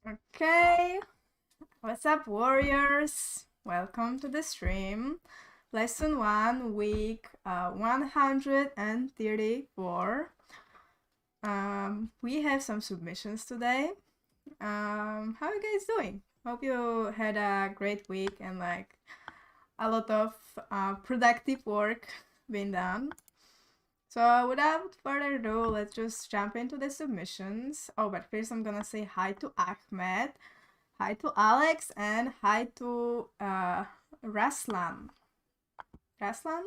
Okay, what's up, warriors? Welcome to the stream. Lesson 1, week 134. We have some submissions today. How are you guys doing? Hope you had a great week and like a lot of productive work being done. So without further ado, let's just jump into the submissions. Oh, but first I'm gonna say hi to Ahmed. Hi to Alex and hi to Raslan. Raslan?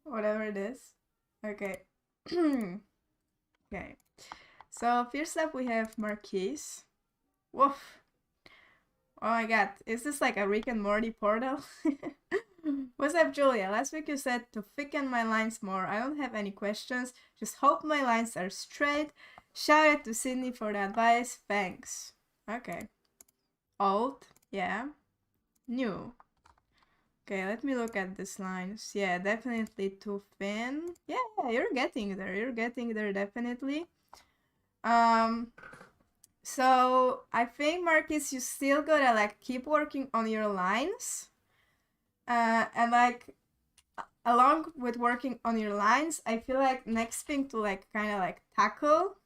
Whatever it is. Okay. Okay. So first up we have Marquise. Woof. Oh my god, is this like a Rick and Morty portal? What's up, Julia? Last week you said to thicken my lines more. I don't have any questions. Just hope my lines are straight. Shout out to Sydney for the advice. Thanks. Okay. Old, yeah. New. Okay, let me look at these lines. Yeah, definitely too thin. Yeah, you're getting there. You're getting there, definitely. So I think, Marcus, you still gotta like keep working on your lines. And like along with working on your lines, I feel like next thing to like kind of like tackle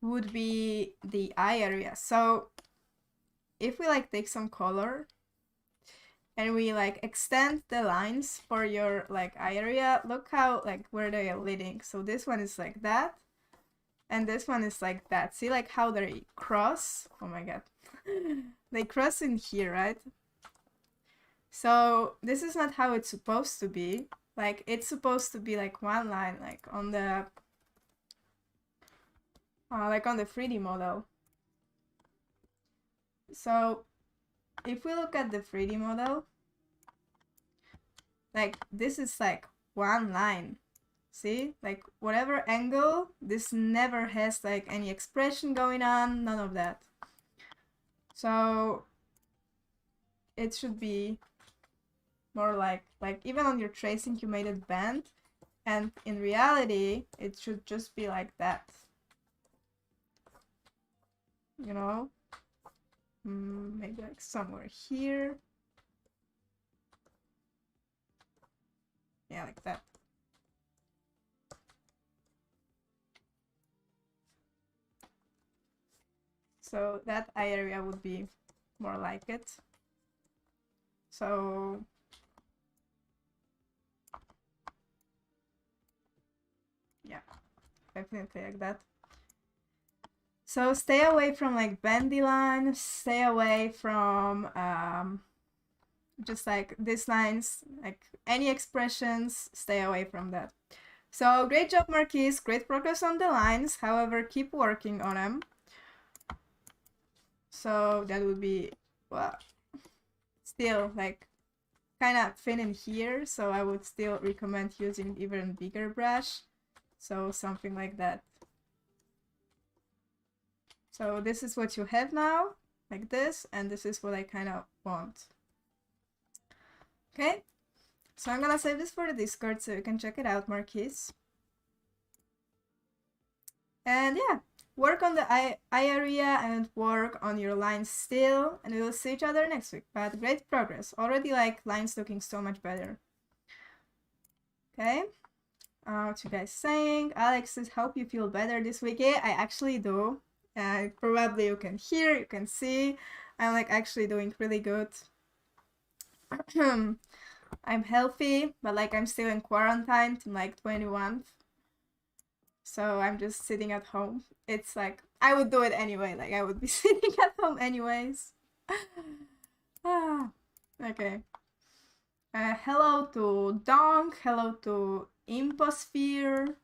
would be the eye area. So if we like take some color and we like extend the lines for your like eye area, look how like where they are leading. So this one is like that and this one is like that. See like how they cross? Oh my god. They cross in here, right? So this is not how it's supposed to be. Like it's supposed to be like one line like on the 3D model. So if we look at the 3D model, like this is like one line. See, like whatever angle, this never has like any expression going on, none of that. So it should be more like even on your tracing you made it bend, and in reality it should just be like that, you know. Maybe like somewhere here. Yeah, like that. So that eye area would be more like it. So yeah, definitely like that. So stay away from like bendy lines, stay away from just like these lines, like any expressions, stay away from that. So great job, Marquise, great progress on the lines, however, keep working on them. So that would be, well, still like kind of thin in here, so I would still recommend using even bigger brush. So something like that. So this is what you have now, like this, and this is what I kind of want. Okay, so I'm gonna save this for the Discord so you can check it out, Marquise. And yeah, work on the eye area and work on your lines still, and we will see each other next week. But great progress. Already like lines looking so much better. Okay. What you guys saying? Alex says, hope you feel better this week. Yeah, I actually do. Probably you can hear, you can see. I'm like actually doing really good. I'm healthy, but like I'm still in quarantine till like 21st. So I'm just sitting at home. It's like, I would do it anyway. Like I would be sitting at home anyways. Okay. Hello to Donk. Hello to Imposphere.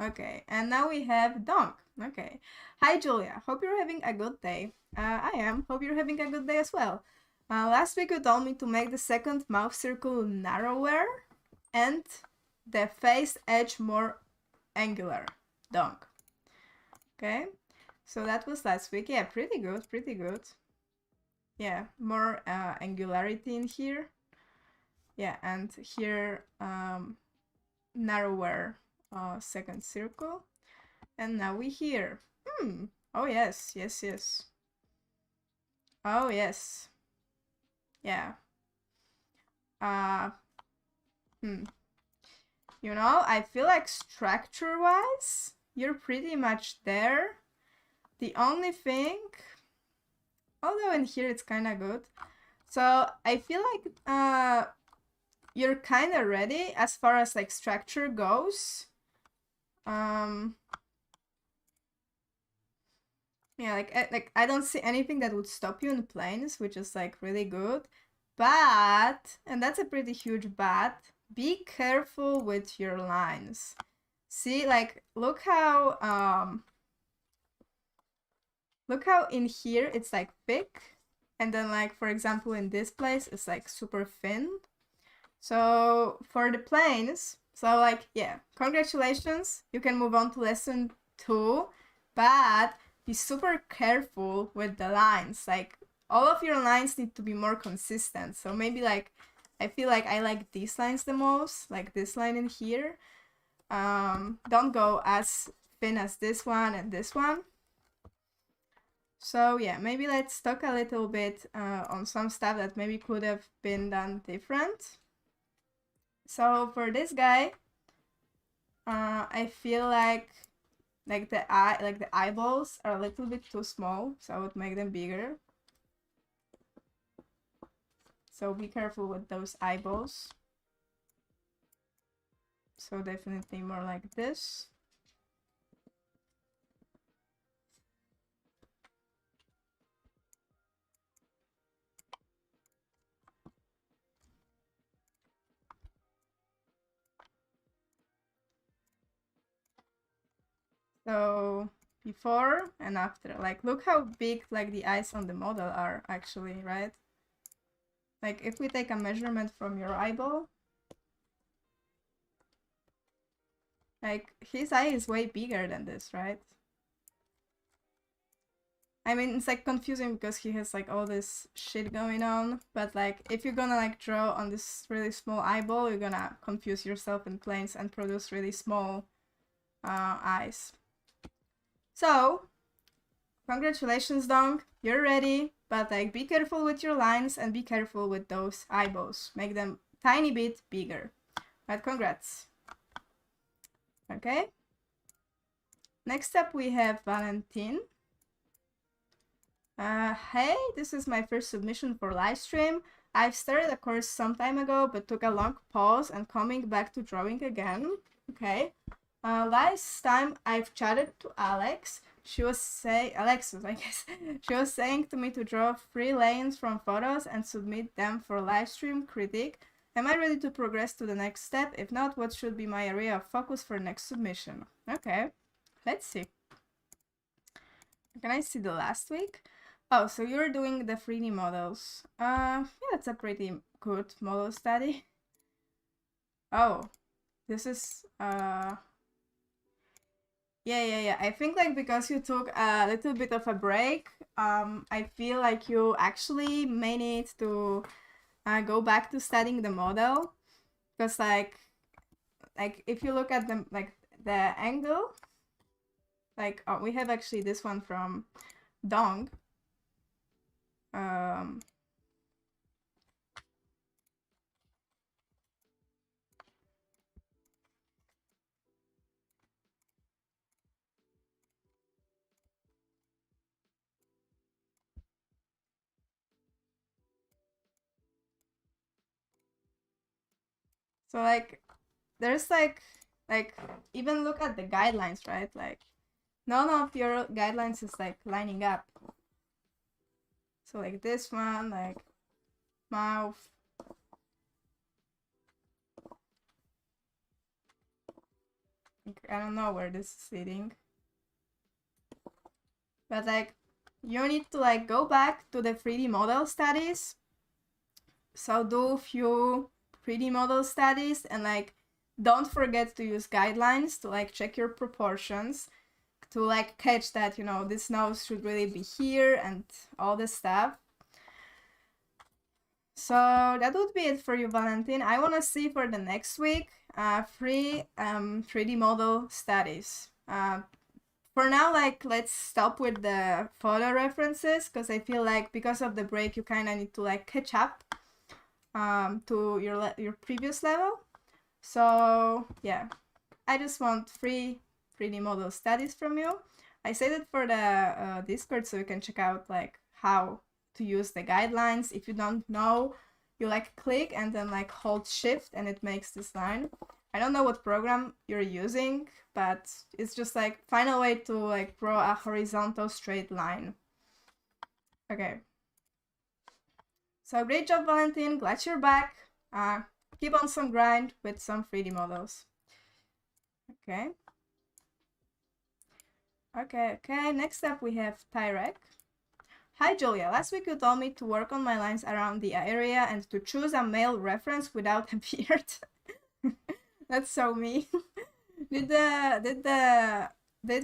Okay, and now we have Donk. Okay. Hi, Julia. Hope you're having a good day. I am. Hope you're having a good day as well. Last week you told me to make the second mouth circle narrower and the face edge more angular. Donk. Okay, so that was last week. Yeah, pretty good, pretty good. Yeah, more angularity in here. Yeah, and here narrower second circle. And now we here. Oh yes, yes, yes. Oh yes. Yeah. Uh, hmm. You know, I feel like structure-wise, you're pretty much there. The only thing, although in here it's kind of good. So I feel like you're kind of ready as far as like structure goes. Yeah, like I don't see anything that would stop you in planes, which is like really good. But, and that's a pretty huge but, be careful with your lines. See, like look how in here it's like thick, and then like for example in this place it's like super thin. So for the planes, so like yeah, congratulations, you can move on to lesson 2, but be super careful with the lines. Like all of your lines need to be more consistent. So maybe like I feel like I like these lines the most, like this line in here. Don't go as thin as this one and this one. So yeah, maybe let's talk a little bit on some stuff that maybe could have been done different. So for this guy, I feel like the eyeballs are a little bit too small, so I would make them bigger. So be careful with those eyeballs. So definitely more like this. So before and after, like look how big like the eyes on the model are actually, right? Like if we take a measurement from your eyeball, like his eye is way bigger than this, right? I mean, it's like confusing because he has like all this shit going on, but like if you're gonna like draw on this really small eyeball, you're gonna confuse yourself in planes and produce really small eyes. So, congratulations, Dong, you're ready, but like be careful with your lines and be careful with those eyeballs. Make them tiny bit bigger. But congrats. Okay. Next up we have Valentin. Hey, this is my first submission for Livestream. I've started a course some time ago, but took a long pause and coming back to drawing again. Okay. Last time I've chatted to Alex. She was Alexis, I guess. She was saying to me to draw 3 lanes from photos and submit them for Livestream critique. Am I ready to progress to the next step? If not, what should be my area of focus for next submission? Okay, let's see. Can I see the last week? Oh, so you're doing the 3D models. Yeah, that's a pretty good model study. Oh, this is, yeah. I think like because you took a little bit of a break, I feel like you actually may need to go back to studying the model. Because like if you look at the angle, like, oh, we have actually this one from Dong. So like there's like even look at the guidelines, right? Like none of your guidelines is like lining up. So like this one, like mouth. I don't know where this is leading. But like you need to like go back to the 3D model studies. So do a few 3D model studies and like don't forget to use guidelines to like check your proportions, to like catch that, you know, this nose should really be here and all this stuff. So that would be it for you, Valentin. I want to see for the next week 3 3D model studies. for now, like, let's stop with the photo references, because I feel like because of the break, you kind of need to like catch up to your previous level. So yeah, I just want free 3D model studies from you. I said it for the Discord, so you can check out like how to use the guidelines. If you don't know, you like click and then like hold shift and it makes this line. I don't know what program you're using, but it's just like find a way to like draw a horizontal straight line. Okay. So great job, Valentin. Glad you're back. Keep on some grind with some 3D models. Okay. Okay. Next up we have Tyrek. Hi Julia, last week you told me to work on my lines around the area and to choose a male reference without a beard. That's so me. Did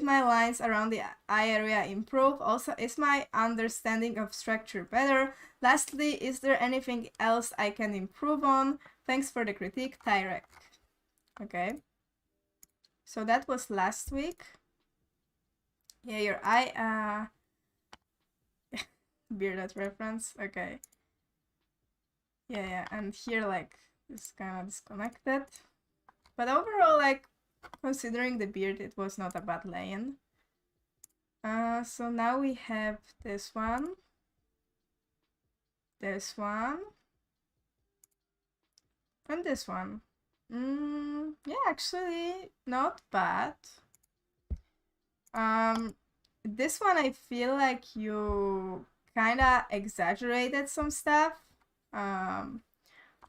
my lines around the eye area improve? Also, is my understanding of structure better? Lastly, is there anything else I can improve on? Thanks for the critique, Tyrek. Okay. So that was last week. Yeah, your eye, bearded reference. Okay. Yeah, and here like it's kind of disconnected. But overall, like, considering the beard, it was not a bad lane. So now we have this one, and this one. Yeah, actually, not bad. This one I feel like you kinda exaggerated some stuff.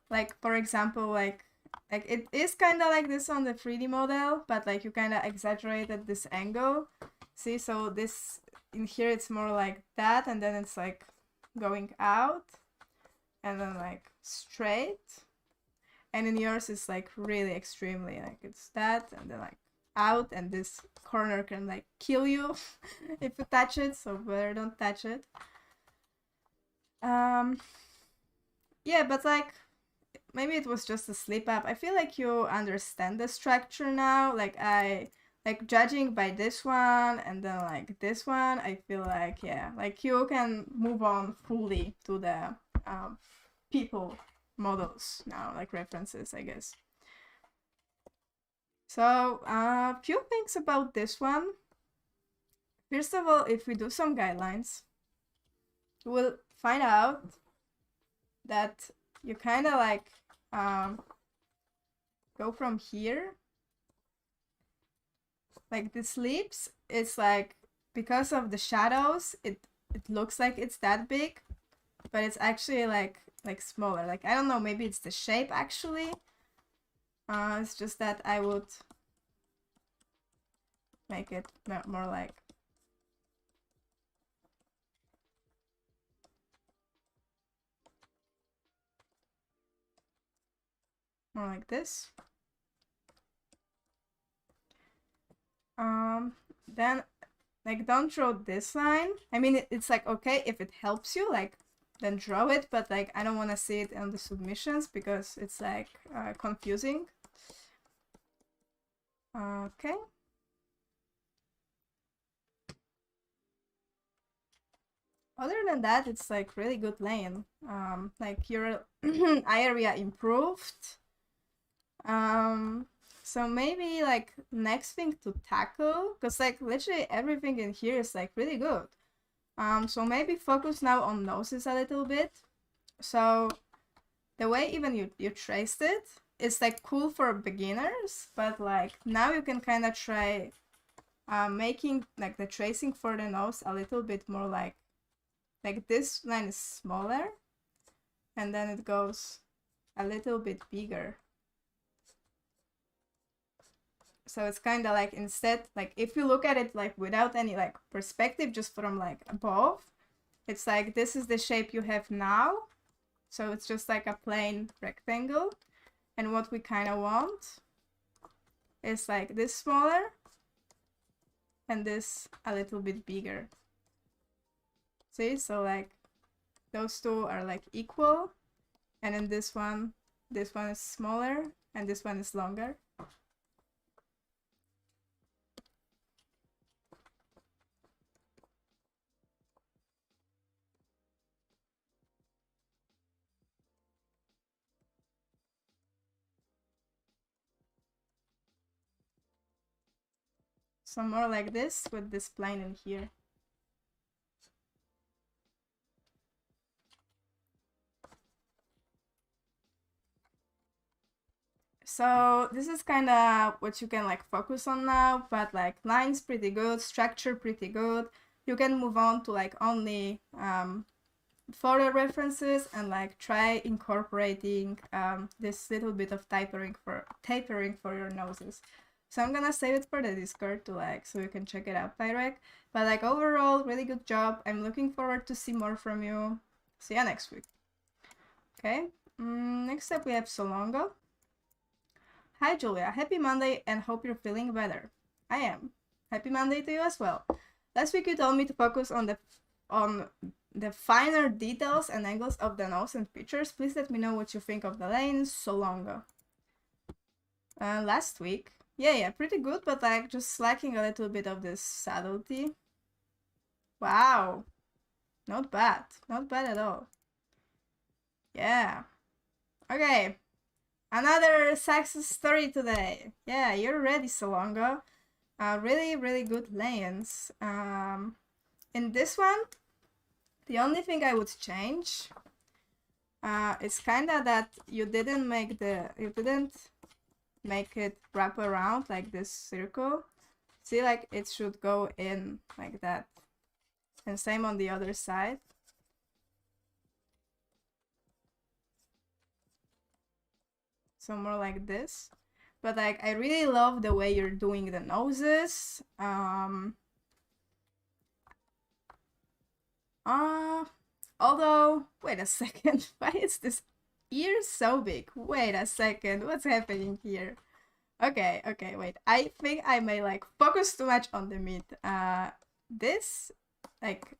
Like for example, like it is kind of like this on the 3D model, but like you kind of exaggerated this angle. See, so this in here it's more like that, and then it's like going out and then like straight, and in yours it's like really extremely like it's that and then like out, and this corner can like kill you if you touch it, so better don't touch it. Yeah, but like maybe it was just a slip up. I feel like you understand the structure now. Like judging by this one and then like this one, I feel like, yeah, like you can move on fully to the people models now, like references, I guess. So a few things about this one. First of all, if we do some guidelines, we'll find out that you kind of like go from here, like the sleeps, it's like because of the shadows it looks like it's that big, but it's actually like smaller. Like I don't know, maybe it's the shape actually. It's just that I would make it more like this. Then like don't draw this line. I mean it's like okay if it helps you, like then draw it, but like I don't want to see it on the submissions because it's like confusing. Okay. Other than that, it's like really good lane. Like your eye area improved. So maybe like next thing to tackle, because like literally everything in here is like really good. So maybe focus now on noses a little bit. So the way even you traced it, it's like cool for beginners, but like now you can kind of try making like the tracing for the nose a little bit more like this line is smaller and then it goes a little bit bigger. So it's kind of like instead, like if you look at it like without any like perspective, just from like above, it's like this is the shape you have now. So it's just like a plain rectangle. And what we kind of want is like this smaller and this a little bit bigger. See, so like those two are like equal, and then this one is smaller and this one is longer. So more like this with this plane in here. So this is kind of what you can like focus on now, but like lines pretty good, structure pretty good. You can move on to like only photo references and like try incorporating this little bit of tapering for your noses. So I'm gonna save it for the Discord to like so you can check it out direct. But like overall, really good job. I'm looking forward to see more from you. See you next week. Okay. Next up we have Solongo. Hi Julia, happy Monday and hope you're feeling better. I am. Happy Monday to you as well. Last week you told me to focus on the finer details and angles of the nose and features. Please let me know what you think of the lanes. Solongo. Last week. Yeah, pretty good, but like just lacking a little bit of this subtlety. Wow. Not bad. Not bad at all. Yeah. Okay. Another success story today. Yeah, you're ready, Solongo. Really, really good lanes. In this one, the only thing I would change is kinda that you didn't make it wrap around like this circle. See, like it should go in like that. And same on the other side. So more like this. But like I really love the way you're doing the noses. Although, wait a second, why is this ear so big? Wait a second, what's happening here? Okay, wait. I think I may like focus too much on the meat. This like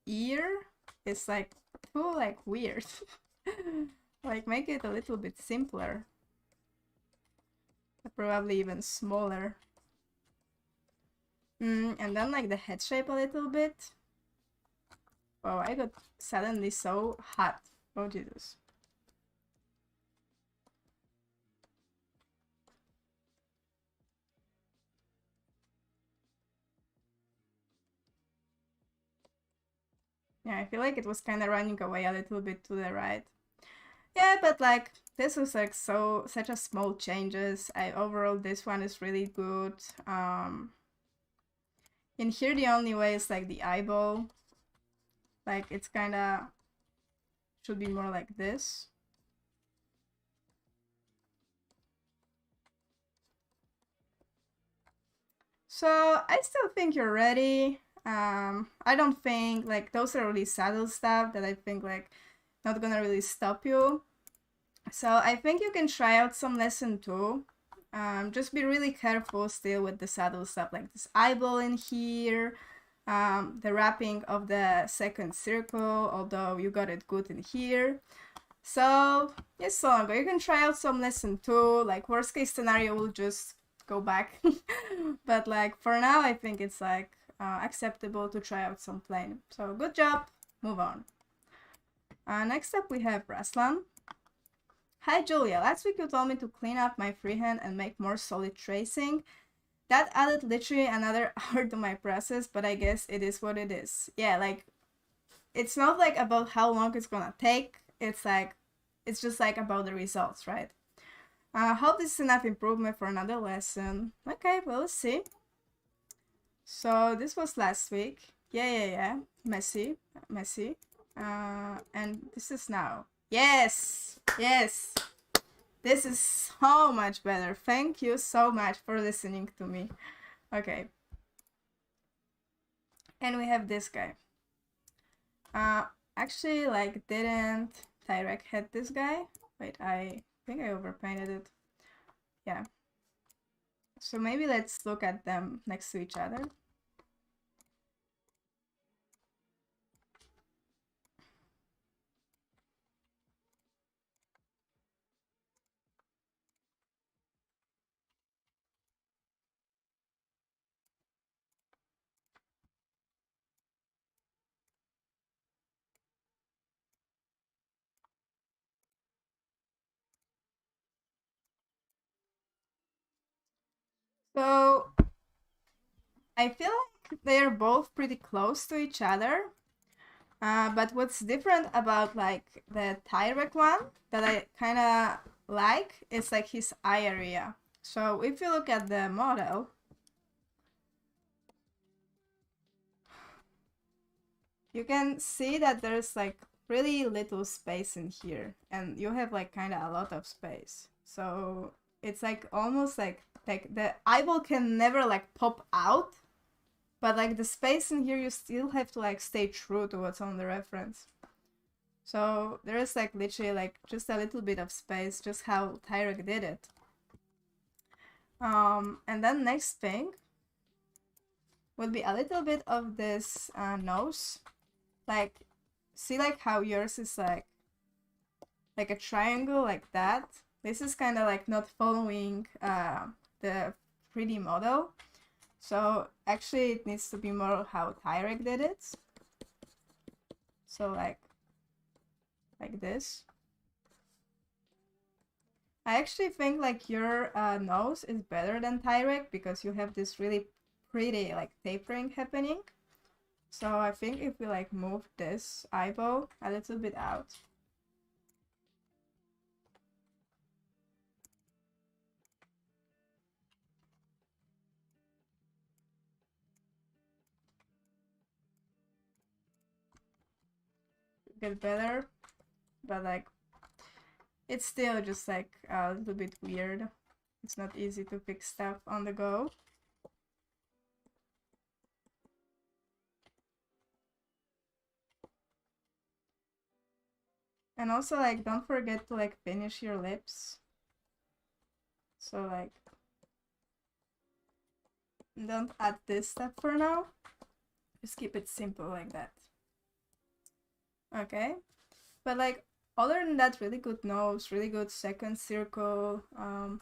ear is like too like weird. Like make it a little bit simpler. Probably even smaller. And then like the head shape a little bit. Oh, I got suddenly so hot. Oh Jesus. Yeah, I feel like it was kind of running away a little bit to the right. Yeah, but like this was like such a small changes. Overall this one is really good. In here the only way is like the eyeball. Like it's kind of should be more like this. So I still think you're ready. I don't think like those are really subtle stuff that I think like not gonna really stop you. So I think you can try out some lesson 2. Just be really careful still with the subtle stuff like this eyeball in here, the wrapping of the second circle, although you got it good in here. So yes, Solongo, you can try out some lesson 2. Like worst case scenario, we'll just go back. But like for now, I think it's like acceptable to try out some plane. So good job, move on. Next up we have Raslan. Hi Julia, last week you told me to clean up my freehand and make more solid tracing. That added literally another hour to my process, but I guess it is what it is. Yeah, like it's not like about how long it's gonna take, it's just like about the results, right? Hope this is enough improvement for another lesson. Okay, well, let's see. So this was last week. Yeah. Messy. And this is now. Yes. This is so much better. Thank you so much for listening to me. Okay. And we have this guy. Actually, like, didn't Tyrek hit this guy? Wait, I think I overpainted it. Yeah. So maybe let's look at them next to each other. So I feel like they're both pretty close to each other. But what's different about like the Tyrek one that I kind of like is like his eye area. So if you look at the model, you can see that there's like really little space in here, and you have like kind of a lot of space. So it's like almost like the eyeball can never like pop out, but like the space in here, you still have to like stay true to what's on the reference. So there is like literally like just a little bit of space, just how Tyrek did it. And then next thing would be a little bit of this nose. Like, see like how yours is like a triangle like that. This is kind of like not following the 3D model. So actually it needs to be more how Tyrek did it. So like this. I actually think like your nose is better than Tyrek because you have this really pretty like tapering happening. So I think if we like move this eyeball a little bit out. Get better, but like it's still just like a little bit weird. It's not easy to pick stuff on the go. And also like don't forget to like finish your lips. So like don't add this step for now. Just keep it simple like that. Okay. But like other than that, really good nose, really good second circle.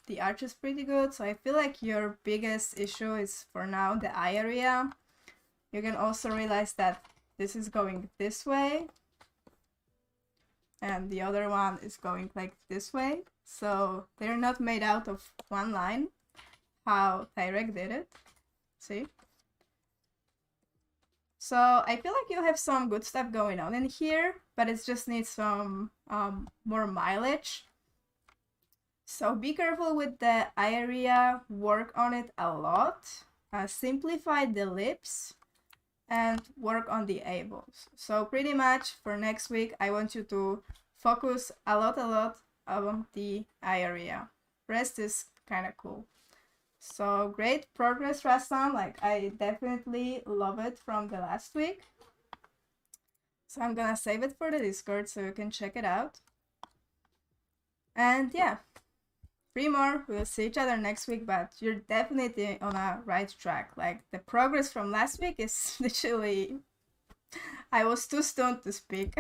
The arch is pretty good. So I feel like your biggest issue is for now the eye area. You can also realize that this is going this way. And the other one is going like this way. So they're not made out of one line, how Tyrek did it. See? So I feel like you have some good stuff going on in here, but it just needs some more mileage. So be careful with the eye area, work on it a lot, simplify the lips, and work on the eyeballs. So pretty much for next week, I want you to focus a lot on the eye area. Rest is kind of cool. So great progress, Rastan. Like I definitely love it from the last week. So I'm gonna save it for the Discord so you can check it out. And yeah, 3 more. We'll see each other next week, but you're definitely on a right track. Like the progress from last week is literally, I was too stoned to speak.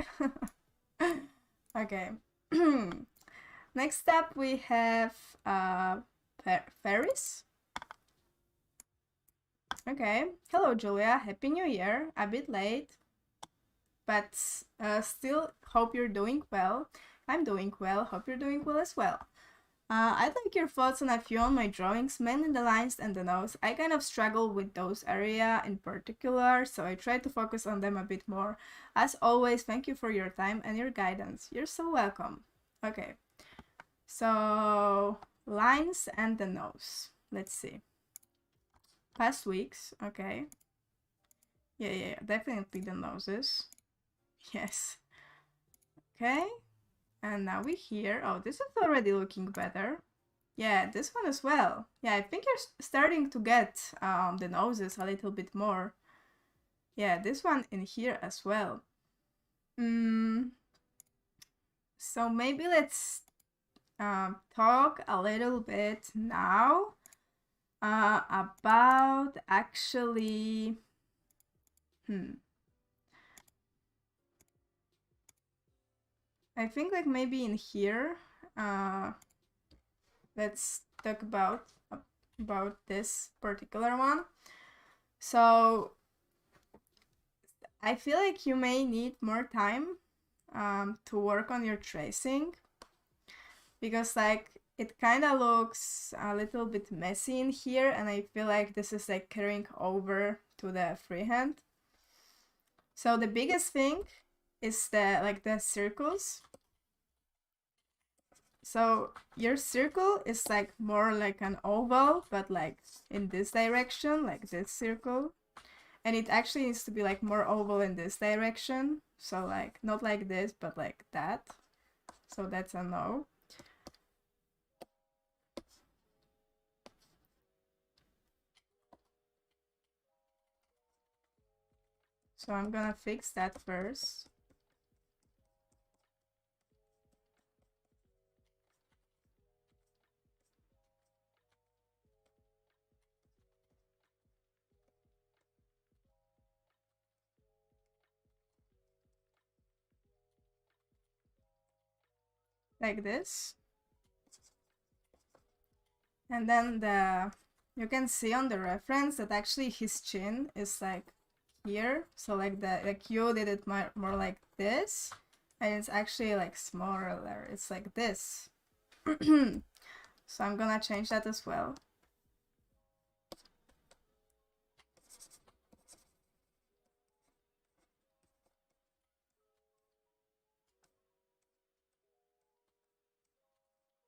Okay. Next up we have Ferris. Okay. Hello, Julia. Happy New Year. A bit late, but still hope you're doing well. I'm doing well. Hope you're doing well as well. I'd like your thoughts on a few on my drawings, mainly the lines and the nose. I kind of struggle with those area in particular, so I try to focus on them a bit more. As always, thank you for your time and your guidance. You're so welcome. Okay. So, lines and the nose. Let's see. Past weeks, okay. Yeah, definitely the noses. Yes. Okay. And now we're here. Oh, this is already looking better. Yeah, this one as well. Yeah, I think you're starting to get the noses a little bit more. Yeah, this one in here as well. So maybe let's talk a little bit now about actually I think like maybe in here let's talk about this particular one. So I feel like you may need more time to work on your tracing, because like it kind of looks a little bit messy in here, and I feel like this is like carrying over to the freehand. So the biggest thing is the circles. So your circle is like more like an oval, but like in this direction, like this circle. And it actually needs to be like more oval in this direction. So like not like this, but like that. So that's a no. So I'm gonna fix that first. Like this. And then you can see on the reference that actually his chin is like here. So like you did it more like this, and it's actually like smaller. It's like this. So I'm gonna change that as well.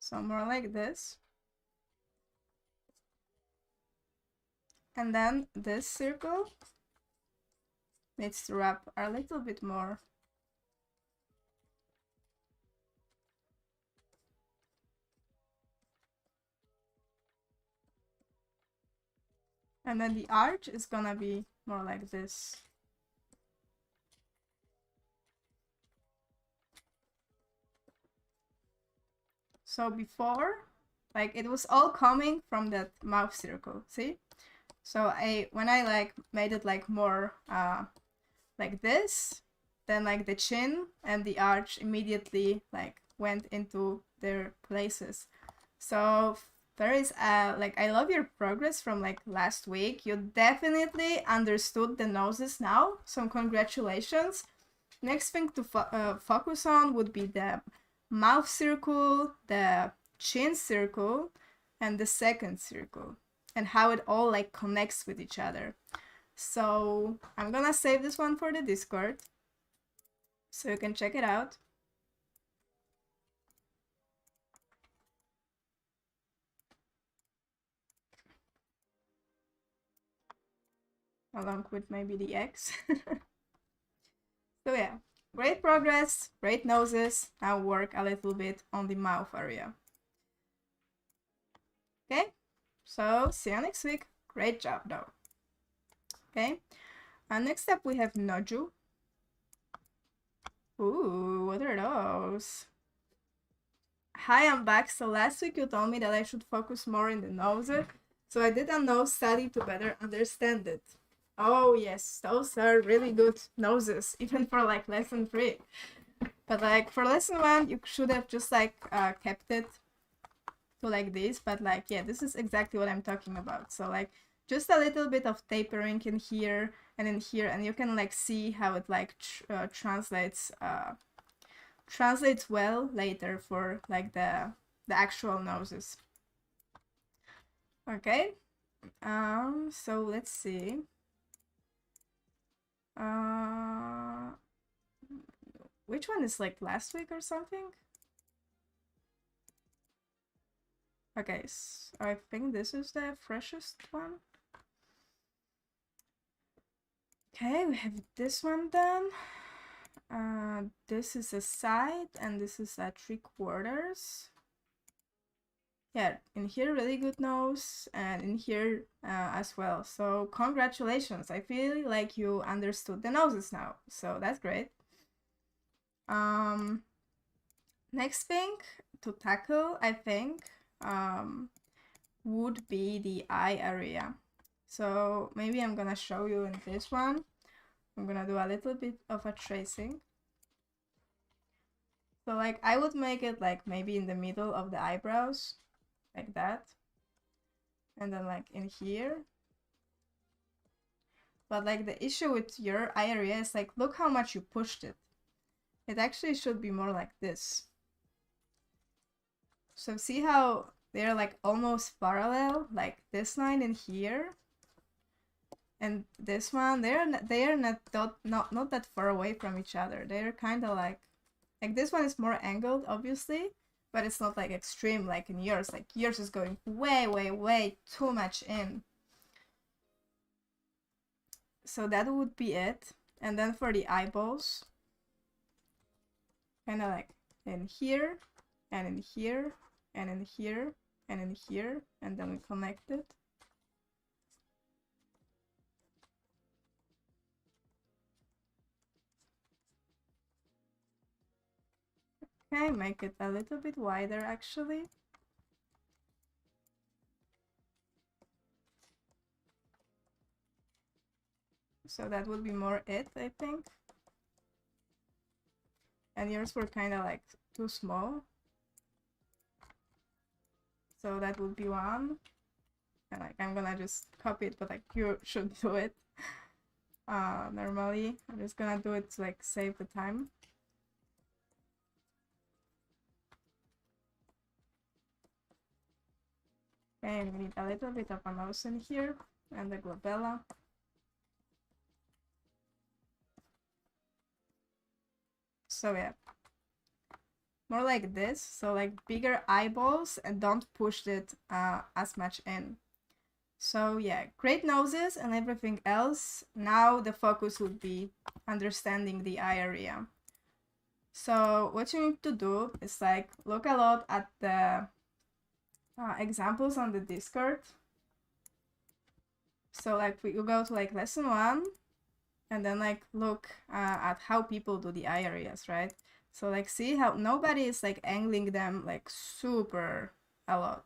So more like this. And then this circle needs to wrap a little bit more. And then the arch is gonna be more like this. So before, like it was all coming from that mouth circle, see? So when I like made it like more like this, then like the chin and the arch immediately like went into their places. So there is like I love your progress from like last week. You definitely understood the noses now, so congratulations. Next thing to focus on would be the mouth circle, the chin circle, and the second circle, and how it all like connects with each other. So I'm gonna save this one for the Discord so you can check it out. Along with maybe the X. So yeah, great progress, great noses. Now work a little bit on the mouth area. Okay, so see you next week. Great job though. Okay, next up we have Noju. Ooh, what are those? Hi, I'm back. So last week you told me that I should focus more in the nose. So I did a nose study to better understand it. Oh yes, those are really good noses, even for like lesson 3. But like for lesson 1, you should have just like kept it to like this. But like, yeah, this is exactly what I'm talking about. So like just a little bit of tapering in here and in here, and you can like see how it like translates well later for like the actual noses. Okay, so let's see. Which one is like last week or something? Okay, so I think this is the freshest one. Okay, we have this one done. This is a side and this is a 3/4. Yeah, in here really good nose, and in here as well. So congratulations, I feel like you understood the noses now, so that's great. Next thing to tackle, I think, would be the eye area. So maybe I'm gonna show you in this one. I'm gonna do a little bit of a tracing. So like I would make it like maybe in the middle of the eyebrows, like that. And then like in here. But like the issue with your eye area is like, look how much you pushed it. It actually should be more like this. So see how they're like almost parallel, like this line in here and this one. They are not that far away from each other. They're kind of like this one is more angled, obviously, but it's not like extreme like in yours. Like yours is going way too much in. So that would be it. And then for the eyeballs, kind of like in here and in here and in here and in here, and then we connect it. Okay, make it a little bit wider actually. So that would be more it, I think. And yours were kind of like too small. So that would be one. And like I'm gonna just copy it, but like you should do it. Normally I'm just gonna do it to like save the time. Okay, we need a little bit of a nose in here and the glabella. So yeah, more like this. So like bigger eyeballs and don't push it as much in. So yeah, great noses and everything else. Now the focus would be understanding the eye area. So what you need to do is like look a lot at the examples on the Discord. So like you go to like lesson 1 and then like look at how people do the eye areas, right? So like see how nobody is like angling them like super a lot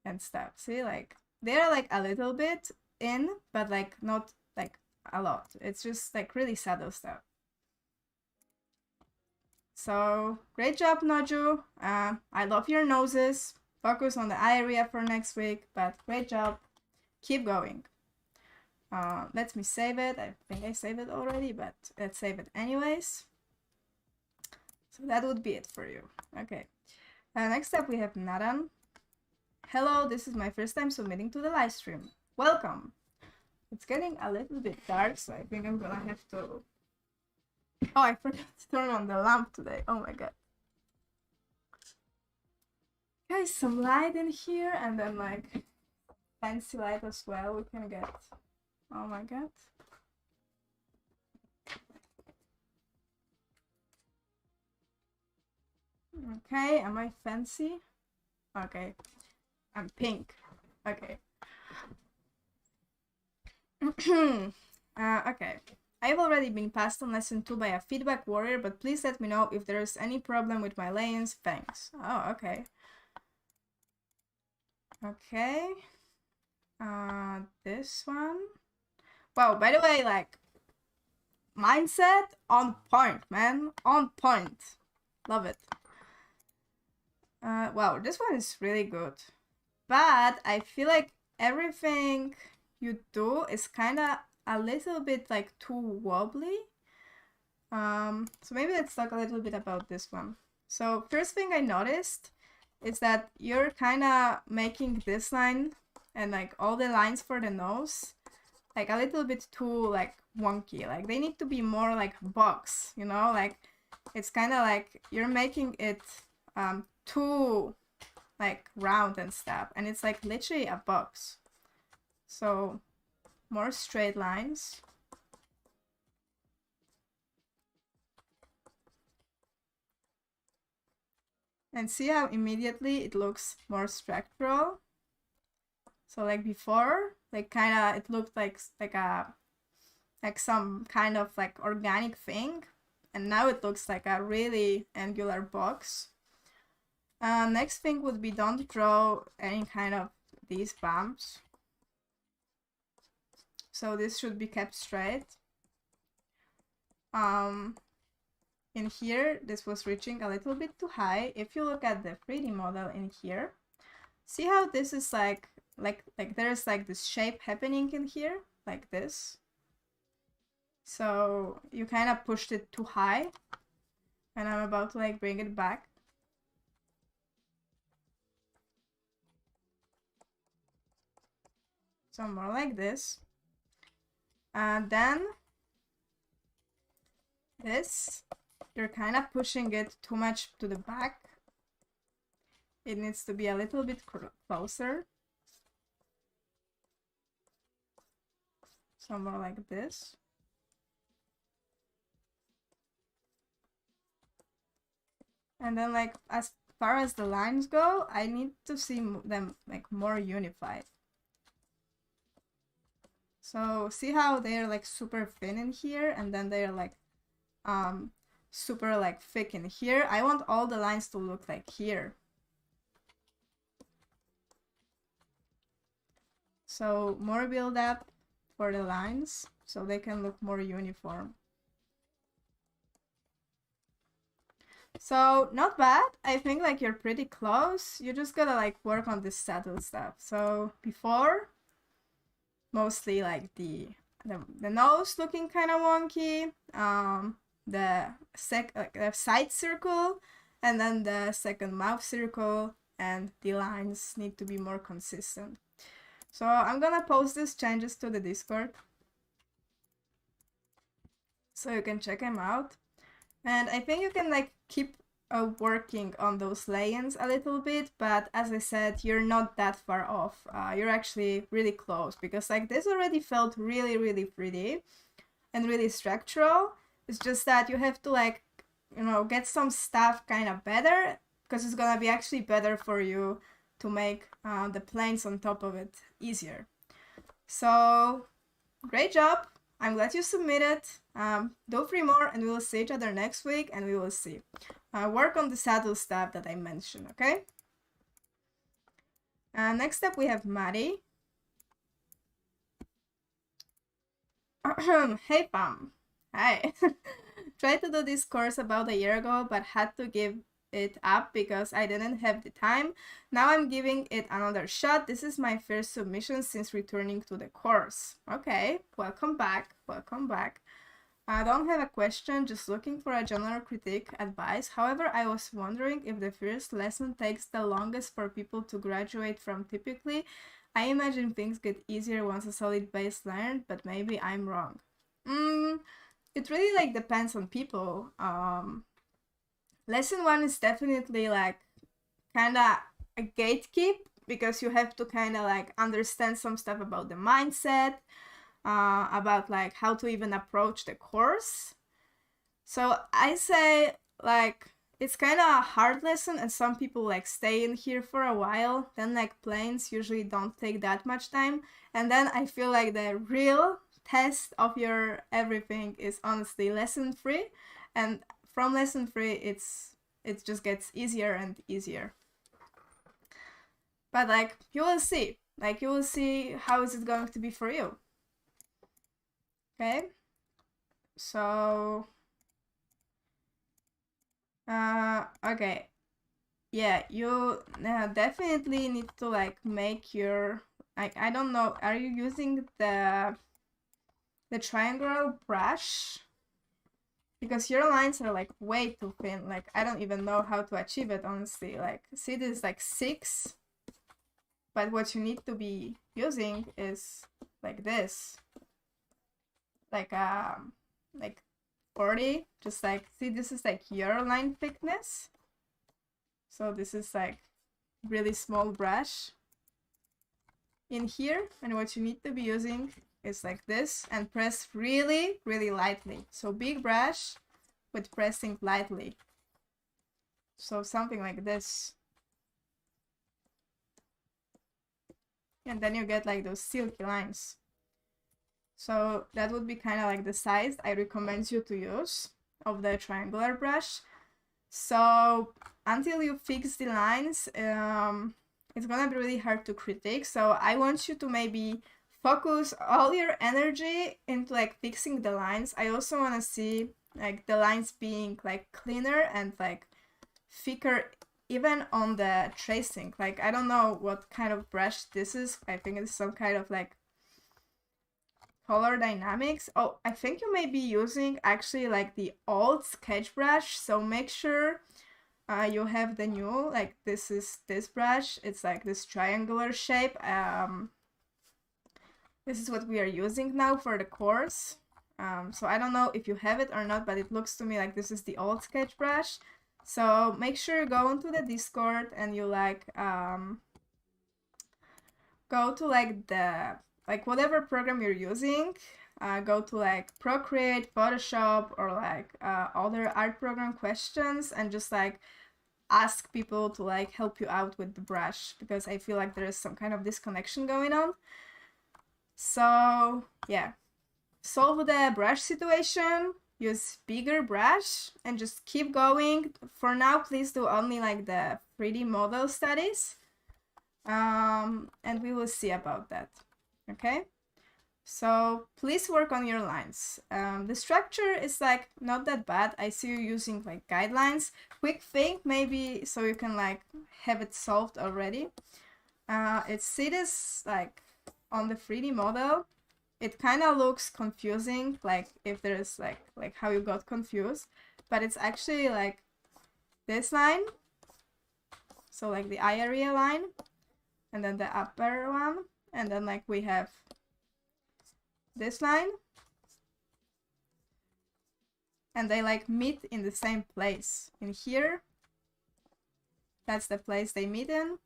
and stuff. See, like they're like a little bit in, but like not like a lot. It's just like really subtle stuff. So great job, Noju. I love your noses. Focus on the eye area for next week, but great job. Keep going. Let me save it. I think I saved it already, but let's save it anyways. So that would be it for you. Okay. Next up we have Naran. Hello, this is my first time submitting to the live stream. Welcome. It's getting a little bit dark, so I think I'm gonna have to... Oh, I forgot to turn on the lamp today. Oh my god. Guys, some light in here and then like fancy light as well we can get. Oh my god. Okay, am I fancy? Okay. I'm pink. Okay. Okay. I've already been passed on lesson 2 by a feedback warrior, but please let me know if there's any problem with my lay-ins. Thanks. Oh, okay. Okay. This one. Wow, by the way, like, mindset on point, man. On point. Love it. Wow, this one is really good. But I feel like everything you do is kind of a little bit like too wobbly. So maybe let's talk a little bit about this one. So first thing I noticed is that you're kind of making this line and like all the lines for the nose like a little bit too like wonky. Like they need to be more like box, you know? Like it's kind of like you're making it too like round and stuff, and it's like literally a box. So more straight lines. And see how immediately it looks more structural. So like before, like kind of it looked like some kind of like organic thing, and now it looks like a really angular box. Next thing would be don't draw any kind of these bumps. So this should be kept straight. In here, this was reaching a little bit too high. If you look at the 3D model in here, see how this is like there's like this shape happening in here, like this. So you kind of pushed it too high, and I'm about to like bring it back. So more like this. And then this, you're kind of pushing it too much to the back. It needs to be a little bit closer. So more like this. And then like as far as the lines go, I need to see them like more unified. So see how they're like super thin in here and then they're like super like thick in here. I want all the lines to look like here. So more build up for the lines so they can look more uniform. So not bad. I think like you're pretty close. You just gotta like work on this subtle stuff. So before, mostly like the nose looking kind of wonky, the side circle, and then the second mouth circle, and the lines need to be more consistent. So I'm gonna post these changes to the Discord so you can check them out. And I think you can like keep working on those lay-ins a little bit, but as I said, you're not that far off. You're actually really close because like this already felt really, really pretty and really structural. It's just that you have to like, you know, get some stuff kind of better because it's gonna be actually better for you to make the planes on top of it easier. So great job. I'm glad you submitted. Do 3 more and we will see each other next week and we will see. Work on the saddle stuff that I mentioned, okay? Next up we have Maddie. Hey Pam. Hi. Tried to do this course about a year ago but had to give it up because I didn't have the time. Now I'm giving it another shot. This is my first submission since returning to the course. Okay, welcome back, welcome back. I don't have a question, just looking for a general critique advice. However, I was wondering if the first lesson takes the longest for people to graduate from typically. I imagine things get easier once a solid base learned, but maybe I'm wrong. It really like depends on people. Lesson 1 is definitely like kind of a gatekeep because you have to kind of like understand some stuff about the mindset, about like how to even approach the course. So I say like it's kind of a hard lesson and some people like stay in here for a while. Then like planes usually don't take that much time. And then I feel like the real test of your everything is honestly lesson 3. And from lesson 3 it just gets easier and easier. But like you will see how is it going to be for you. Okay, so okay, yeah, you definitely need to like make your like, I don't know, are you using the triangular brush? Because your lines are like way too thin. Like I don't even know how to achieve it, honestly. Like see, this is like 6, but what you need to be using is like this, like 40. Just like see, this is like your line thickness. So this is like really small brush in here, and what you need to be using is like this, and press really, really lightly. So big brush with pressing lightly. So something like this. And then you get like those silky lines. So that would be kind of like the size I recommend you to use of the triangular brush. So until you fix the lines, it's gonna be really hard to critique. So I want you to maybe focus all your energy into like fixing the lines. I also want to see like the lines being like cleaner and like thicker even on the tracing. Like I don't know what kind of brush this is. I think it's some kind of like color dynamics. Oh, I think you may be using actually like the old sketch brush, so make sure you have the new, like this is this brush. It's like this triangular shape. This is what we are using now for the course. So I don't know if you have it or not, but it looks to me like this is the old sketch brush. So make sure you go into the Discord and you like go to like the whatever program you're using. Go to like Procreate, Photoshop, or like other art program questions, and just like ask people to like help you out with the brush, because I feel like there is some kind of disconnection going on. So yeah, solve the brush situation, use bigger brush, and just keep going. For now, please do only like the 3D model studies, and we will see about that. Okay, so please work on your lines. The structure is like not that bad. I see you using like guidelines. Quick thing maybe, so you can like have it solved already. See this like on the 3D model, it kind of looks confusing, like if there's like how you got confused, but it's actually like this line, so like the eye area line, and then the upper one, and then like we have this line, and they like meet in the same place. In here, that's the place they meet in.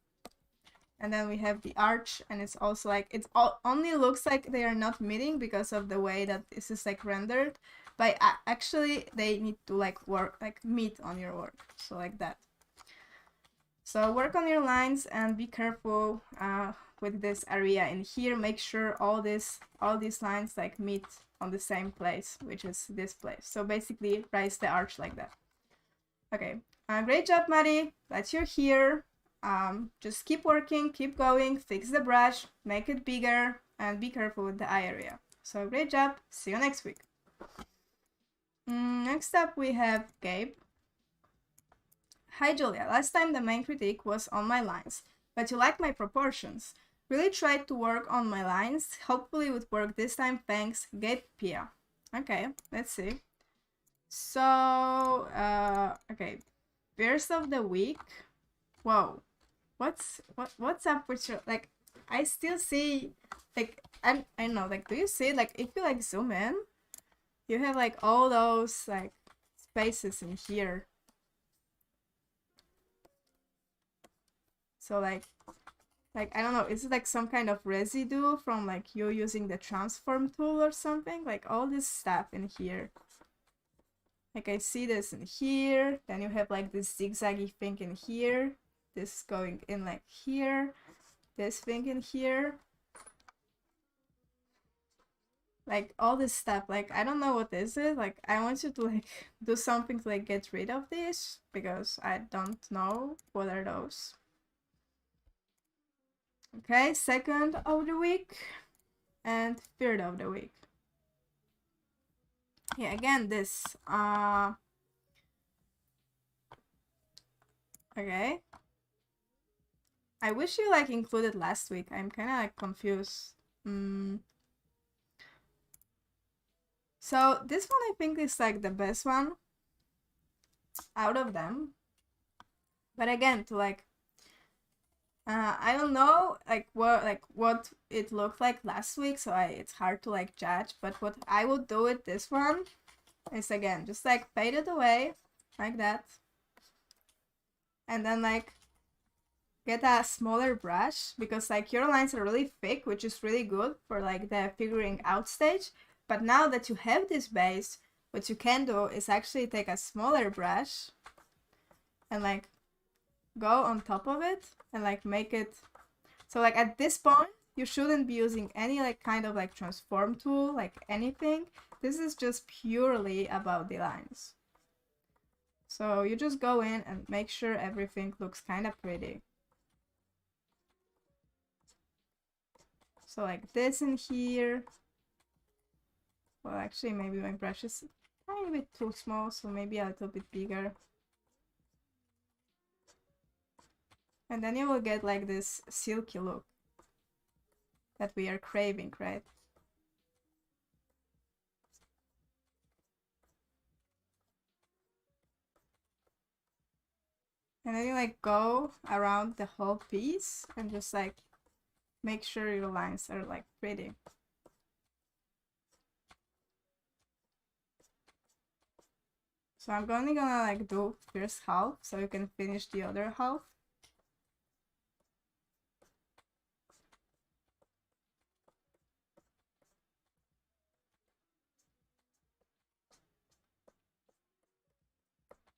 And then we have the arch, and it's also like it only looks like they are not meeting because of the way that this is like rendered, but actually they need to like meet on your work, so like that. So work on your lines and be careful with this area in here. Make sure all these lines like meet on the same place, which is this place. So basically raise the arch like that. Okay, great job, Maddie. Glad you're here. Just keep working, keep going, fix the brush, make it bigger, and be careful with the eye area. So great job. See you next week. Next up we have Gabe. Hi Julia, last time the main critique was on my lines, but you like my proportions. Really tried to work on my lines. Hopefully it would work this time. Thanks, Gabe Pia. Okay, let's see. So, okay, verse of the week. Whoa, what's up with your, like, I still see, like, I don't know, like, do you see, like, if you like zoom in, you have like all those like spaces in here. So like I don't know, is it like some kind of residue from like you using the transform tool or something? Like all this stuff in here. Like I see this in here, then you have like this zigzaggy thing in here, this going in like here, this thing in here. Like all this stuff, like I don't know what this is. Like I want you to like do something to like get rid of this, because I don't know what are those. Okay, second of the week and third of the week. Yeah, again this okay, I wish you like included last week. I'm kind of like confused. So this one I think is like the best one out of them, but again, to like I don't know like what it looked like last week, so it's hard to like judge. But what I would do with this one is again just like fade it away like that, and then like get a smaller brush, because like your lines are really thick, which is really good for like the figuring out stage. But now that you have this base, what you can do is actually take a smaller brush and like go on top of it and like make it so like at this point you shouldn't be using any like kind of like transform tool, like anything. This is just purely about the lines. So you just go in and make sure everything looks kind of pretty. So like this in here. Well, actually maybe my brush is a tiny bit too small, so maybe a little bit bigger. And then you will get like this silky look that we are craving, right? And then you like go around the whole piece and just like make sure your lines are like pretty. So I'm only gonna like do first half so you can finish the other half.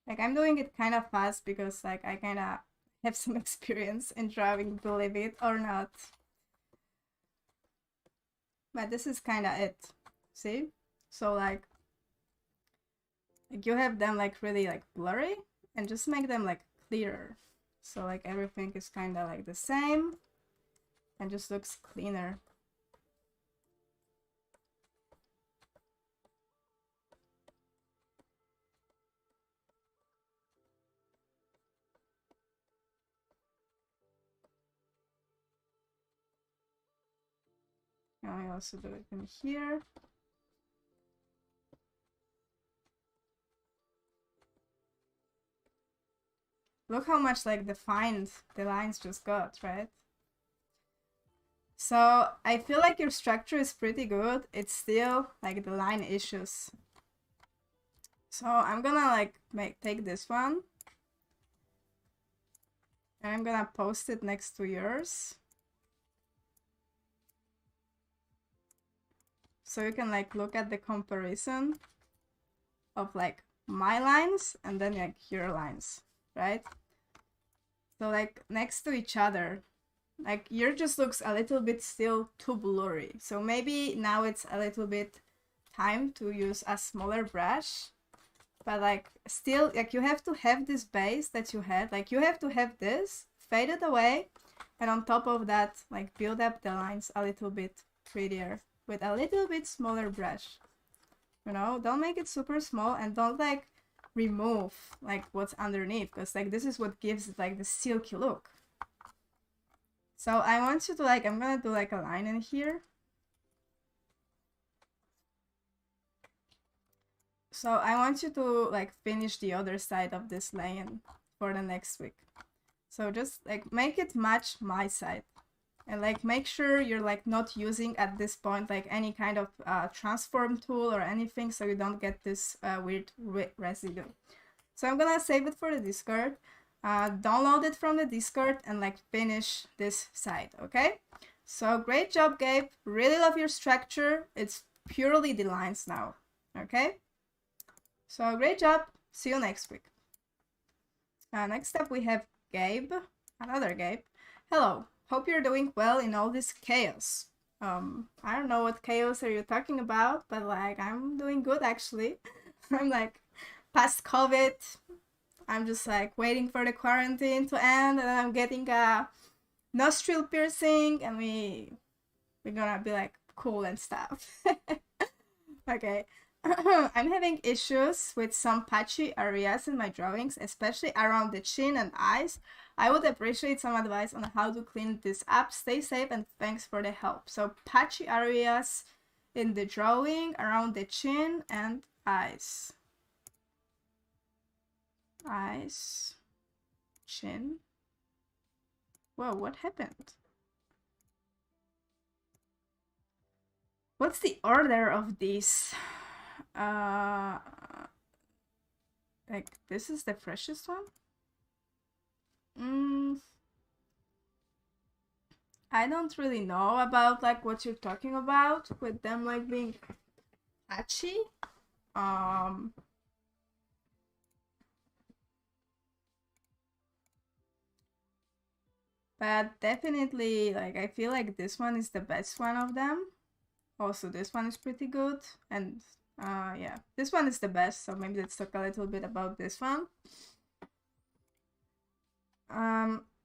Like I'm doing it kind of fast because like I kind of have some experience in drawing, believe it or not. But this is kind of it. See? So like you have them like really like blurry and just make them like clearer. So like everything is kind of like the same and just looks cleaner. I also do it in here. Look how much like defined the lines just got, right? So I feel like your structure is pretty good. It's still like the line issues. So I'm gonna like take this one and I'm gonna post it next to yours. So you can like look at the comparison of like my lines and then like your lines, right? So like next to each other, like yours just looks a little bit still too blurry. So maybe now it's a little bit time to use a smaller brush, but like still like you have to have this base that you had, like you have to have this faded away and on top of that like build up the lines a little bit prettier with a little bit smaller brush. You know, don't make it super small and don't like remove like what's underneath because like this is what gives it like the silky look. So I want you to like, I'm gonna do like a line in here. So I want you to like finish the other side of this lane for the next week. So just like make it match my side and like make sure you're like not using at this point like any kind of transform tool or anything so you don't get this weird residue. So I'm gonna save it for the Discord, download it from the Discord and like finish this side, okay? So great job, Gabe. Really love your structure. It's purely the lines now, okay? So great job. See you next week. Next up we have Gabe, another Gabe. Hello, hope you're doing well in all this chaos. I don't know what chaos are you talking about, but like I'm doing good actually. I'm like past COVID. I'm just like waiting for the quarantine to end and I'm getting a nostril piercing and we're gonna be like cool and stuff. Okay. I'm having issues with some patchy areas in my drawings, especially around the chin and eyes. I would appreciate some advice on how to clean this up. Stay safe and thanks for the help. So patchy areas in the drawing around the chin and eyes. Eyes, chin. Whoa, what happened? What's the order of these? Like this is the freshest one? I don't really know about like what you're talking about with them like being patchy. But definitely like I feel like this one is the best one of them. Also this one is pretty good and yeah, this one is the best, so maybe let's talk a little bit about this one.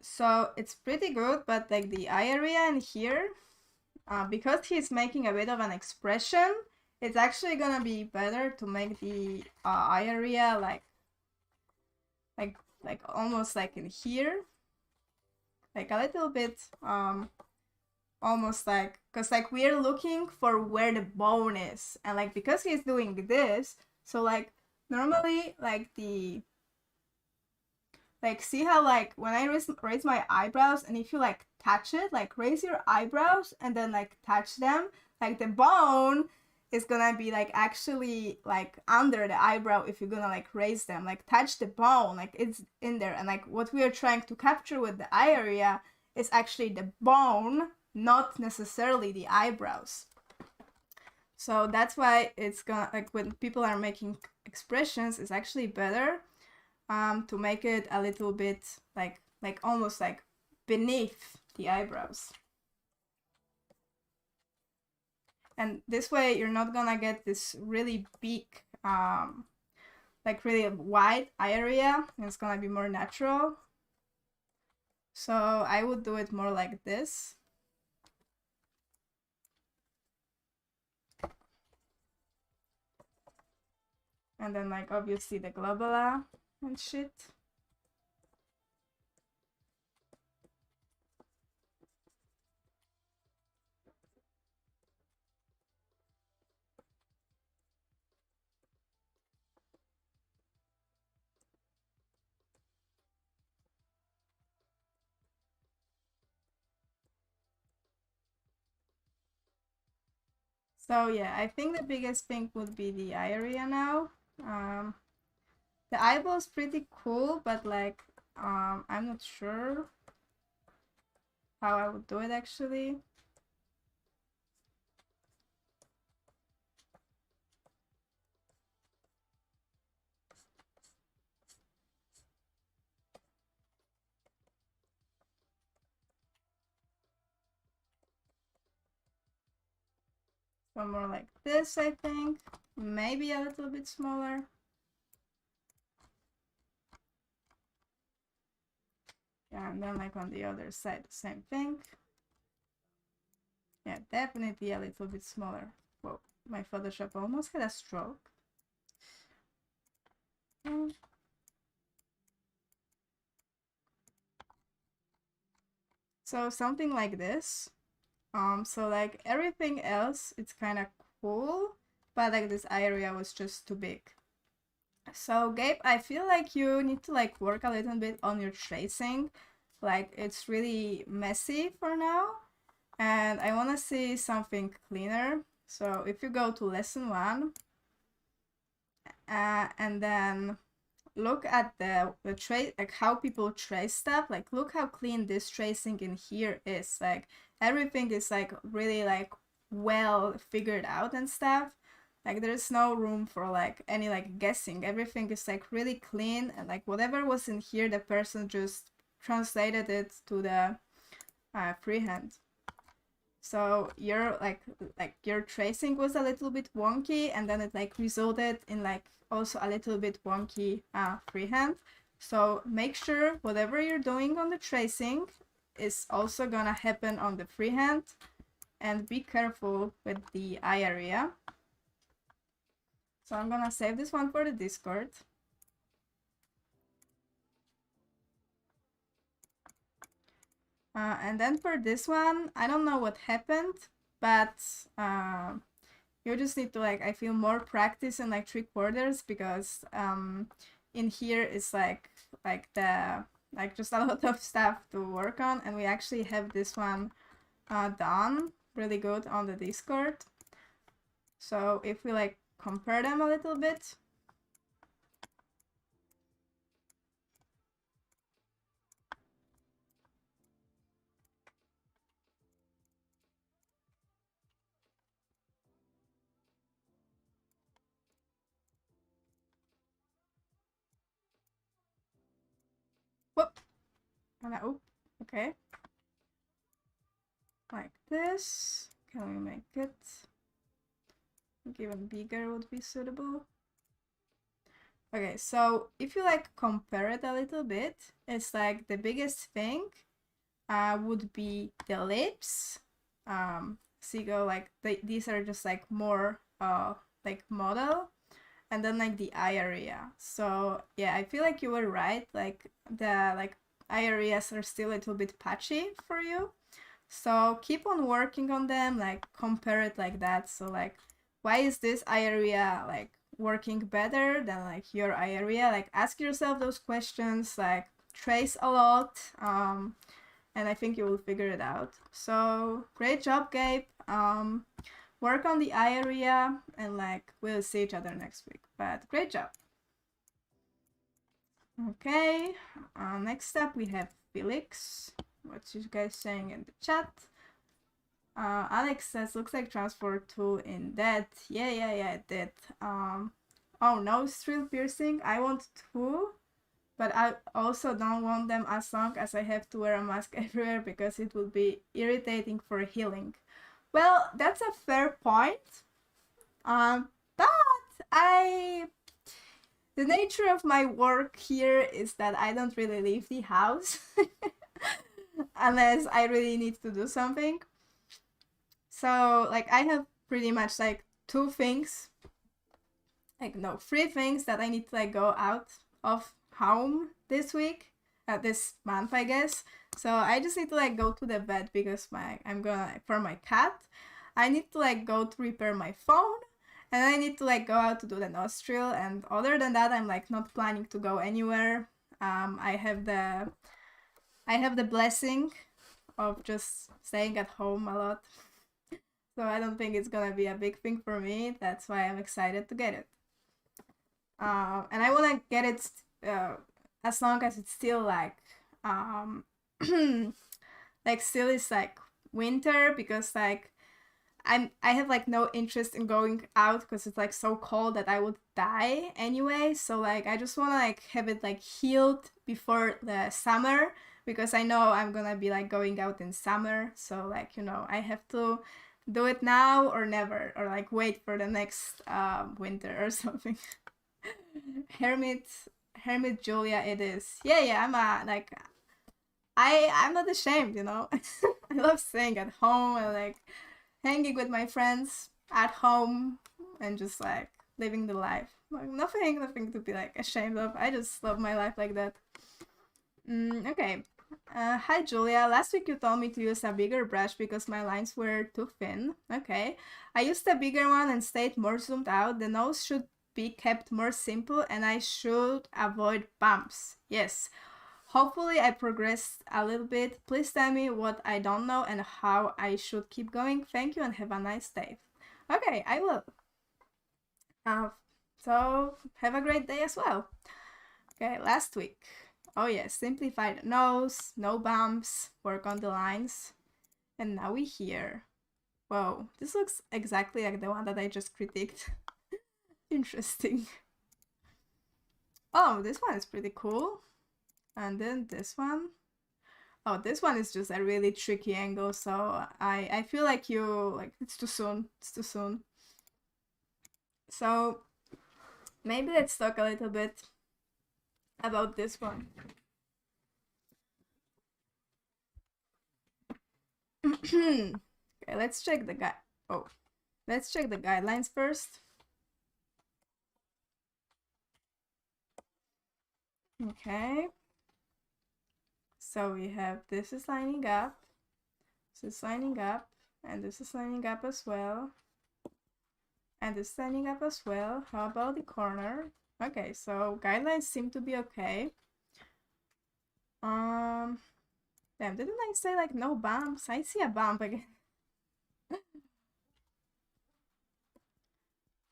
So it's pretty good, but like the eye area in here, because he's making a bit of an expression, it's actually gonna be better to make the eye area like almost like in here, like a little bit almost like, because like we're looking for where the bone is and like because he's doing this, so like normally like the like see how like when I raise my eyebrows and if you like touch it, like raise your eyebrows and then like touch them, like the bone is gonna be like actually like under the eyebrow if you're gonna like raise them, like touch the bone, like it's in there. And like what we are trying to capture with the eye area is actually the bone, not necessarily the eyebrows. So that's why it's gonna, like when people are making expressions, it's actually better to make it a little bit like almost like beneath the eyebrows. And this way you're not gonna get this really big like really wide area. It's gonna be more natural. So I would do it more like this. And then like obviously the globula and shit. So yeah, I think the biggest thing would be the eye area now. The eyeball's pretty cool, but like I'm not sure how I would do it actually. So more like this, I think. Maybe a little bit smaller. Yeah, and then like on the other side, the same thing. Yeah, definitely a little bit smaller. Whoa, my Photoshop almost had a stroke. So something like this. So like everything else, it's kind of cool, but like this area was just too big. So Gabe, I feel like you need to like work a little bit on your tracing. Like it's really messy for now, and I want to see something cleaner. So if you go to lesson 1, and then look at the trace, like how people trace stuff, like look how clean this tracing in here is. Like everything is like really like well figured out and stuff. Like there's no room for like any like guessing. Everything is like really clean, and like whatever was in here, the person just translated it to the freehand. So your your tracing was a little bit wonky, and then it like resulted in like also a little bit wonky freehand. So make sure whatever you're doing on the tracing is also gonna happen on the freehand, and be careful with the eye area. So I'm gonna save this one for the Discord. And then for this one, I don't know what happened, but you just need to like, I feel, more practice in like 3/4, because in here is like the like just a lot of stuff to work on, and we actually have this one done really good on the Discord. So if we like compare them a little bit. Whoop. Oh, okay. Like this. Can we make it? I think even bigger would be suitable. Okay, so if you like compare it a little bit, it's like the biggest thing would be the lips. So you go like these are just like more like model, and then like the eye area. So yeah, I feel like you were right. Like the like eye areas are still a little bit patchy for you. So keep on working on them. Like compare it like that. So like, why is this eye area like working better than like your eye area? Like ask yourself those questions. Like trace a lot. And I think you will figure it out. So great job, Gabe. work on the eye area, and like we'll see each other next week. But great job. Okay, next up we have Felix. What's you guys saying in the chat? Alex says, looks like transfer tool in that. Yeah, it did. Oh, nostril piercing. I want two, but I also don't want them as long as I have to wear a mask everywhere because it will be irritating for healing. Well, that's a fair point. But the nature of my work here is that I don't really leave the house unless I really need to do something. So like I have pretty much like three things that I need to like go out of home this week, this month I guess. So I just need to like go to the vet because for my cat, I need to like go to repair my phone, and I need to like go out to do the nostril, and other than that I'm like not planning to go anywhere. I have the blessing of just staying at home a lot. So I don't think it's gonna be a big thing for me. That's why I'm excited to get it. And I wanna get it as long as it's still like like still is like winter, because like I have like no interest in going out because it's like so cold that I would die anyway. So like I just wanna like have it like healed before the summer, because I know I'm gonna be like going out in summer. So like, I have to do it now or never, or like wait for the next winter or something. Hermit Julia it is. Yeah, I'm not ashamed, I love staying at home and like hanging with my friends at home and just like living the life. Like nothing to be like ashamed of. I just love my life like that. Okay. Hi Julia, last week you told me to use a bigger brush because my lines were too thin. Okay. I used a bigger one and stayed more zoomed out. The nose should be kept more simple and I should avoid bumps. Yes. Hopefully I progressed a little bit. Please tell me what I don't know and how I should keep going. Thank you and have a nice day. Okay, I will. So have a great day as well. Okay, last week. Oh yes, simplify the nose, no bumps, work on the lines. And now we're here. Whoa, this looks exactly like the one that I just critiqued. Interesting. Oh, this one is pretty cool. And then this one. Oh, this one is just a really tricky angle, so I feel like it's too soon. It's too soon. So maybe let's talk a little bit about this one. Okay, let's check the let's check the guidelines first. Okay. So we have this is lining up, this is lining up, and this is lining up as well. And this is lining up as well. How about the corner? Okay, so guidelines seem to be okay. Damn, didn't I say like no bumps? I see a bump again.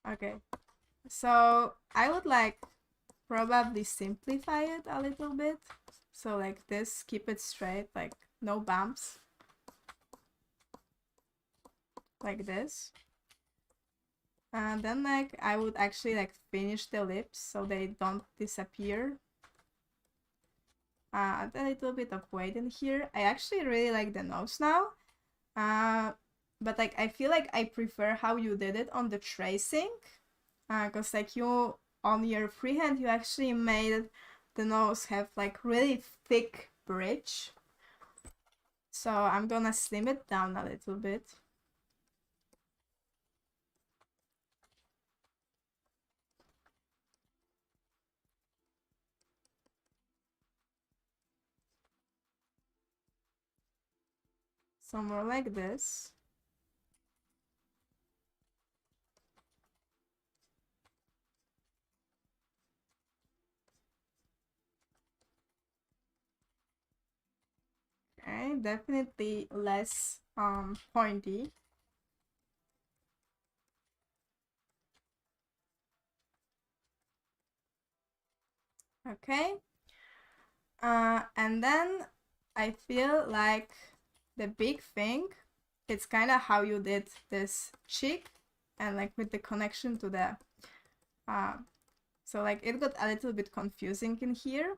Okay, so I would like probably simplify it a little bit. So like this, keep it straight, like no bumps. Like this. And then like I would actually like finish the lips so they don't disappear. Add a little bit of weight in here. I actually really like the nose now. But like I feel like I prefer how you did it on the tracing. Cause like you on your freehand you actually made the nose have like really thick bridge. So I'm gonna slim it down a little bit. So more like this. Okay, definitely less pointy. Okay. And then I feel like the big thing, it's kind of how you did this cheek and like with the connection to the, so like it got a little bit confusing in here.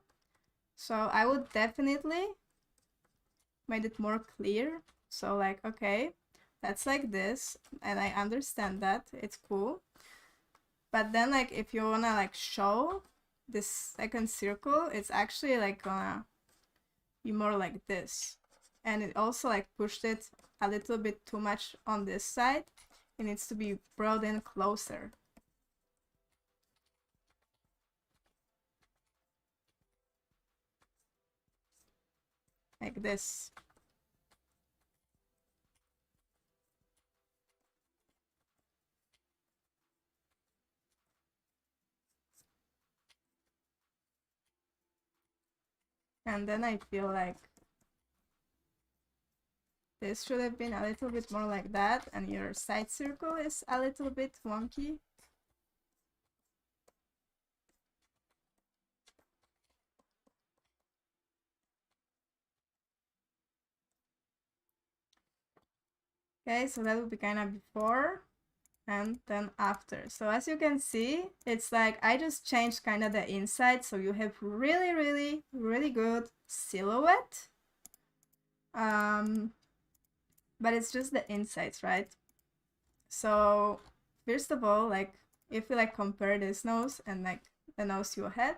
So I would definitely made it more clear. So like, okay, that's like this, and I understand that, it's cool. But then like if you wanna like show this second circle, it's actually like gonna be more like this. And it also like pushed it a little bit too much on this side. It needs to be brought in closer. Like this. And then I feel like this should have been a little bit more like that, and your side circle is a little bit wonky. Okay, so that would be kind of before and then after. So as you can see, it's like I just changed kind of the inside, so you have really, really, really good silhouette. But it's just the insides, right? So first of all, like if you like compare this nose and like the nose you had,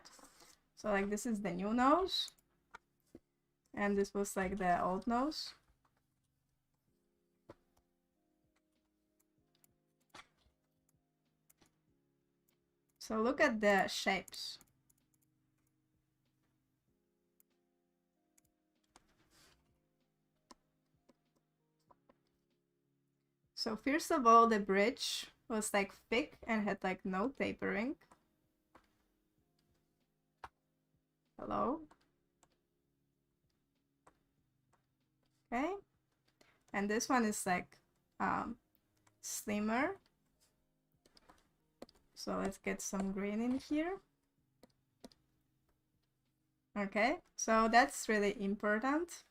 so like this is the new nose, and this was like the old nose. So look at the shapes. So first of all, the bridge was like thick and had like no tapering. Hello. Okay. And this one is like slimmer. So let's get some green in here. Okay, so that's really important.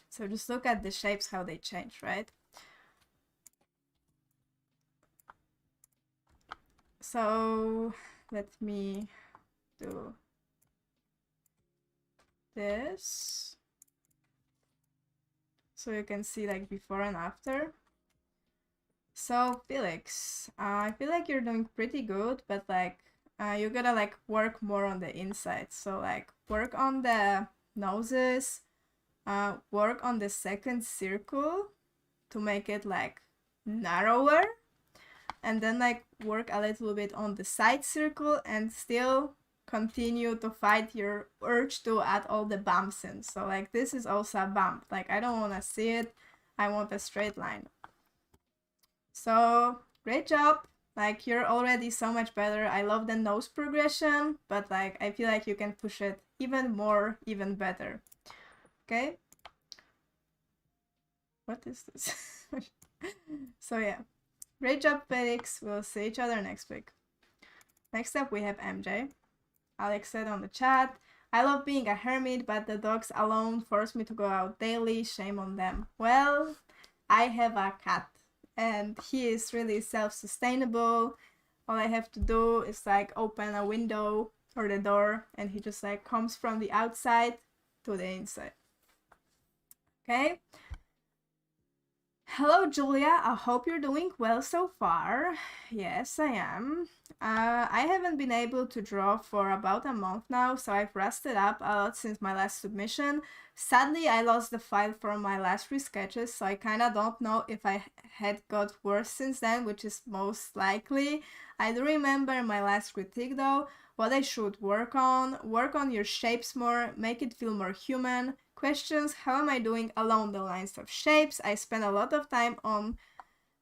So just look at the shapes, how they change, right? So let me do this. So you can see like before and after. So Felix, I feel like you're doing pretty good, but like you gotta like work more on the inside. So like work on the noses, work on the second circle to make it like narrower, and then like work a little bit on the side circle and still continue to fight your urge to add all the bumps in. So like this is also a bump, like I don't want to see it, I want a straight line. So great job, like you're already so much better. I love the nose progression, but like I feel like you can push it even more, even better. Okay, what is this? So yeah, great job Felix, we'll see each other next week. Next up we have MJ. Alex said on the chat, I love being a hermit, but the dogs alone force me to go out daily. Shame on them. Well, I have a cat, and he is really self-sustainable. All I have to do is like open a window or the door, and he just like comes from the outside to the inside. Okay? Hello, Julia. I hope you're doing well so far. Yes, I am. I haven't been able to draw for about a month now, so I've rusted up a lot since my last submission. Sadly, I lost the file from my last three sketches, so I kinda don't know if I had got worse since then, which is most likely. I do remember my last critique though, what I should work on your shapes more, make it feel more human. Questions, how am I doing along the lines of shapes? I spent a lot of time on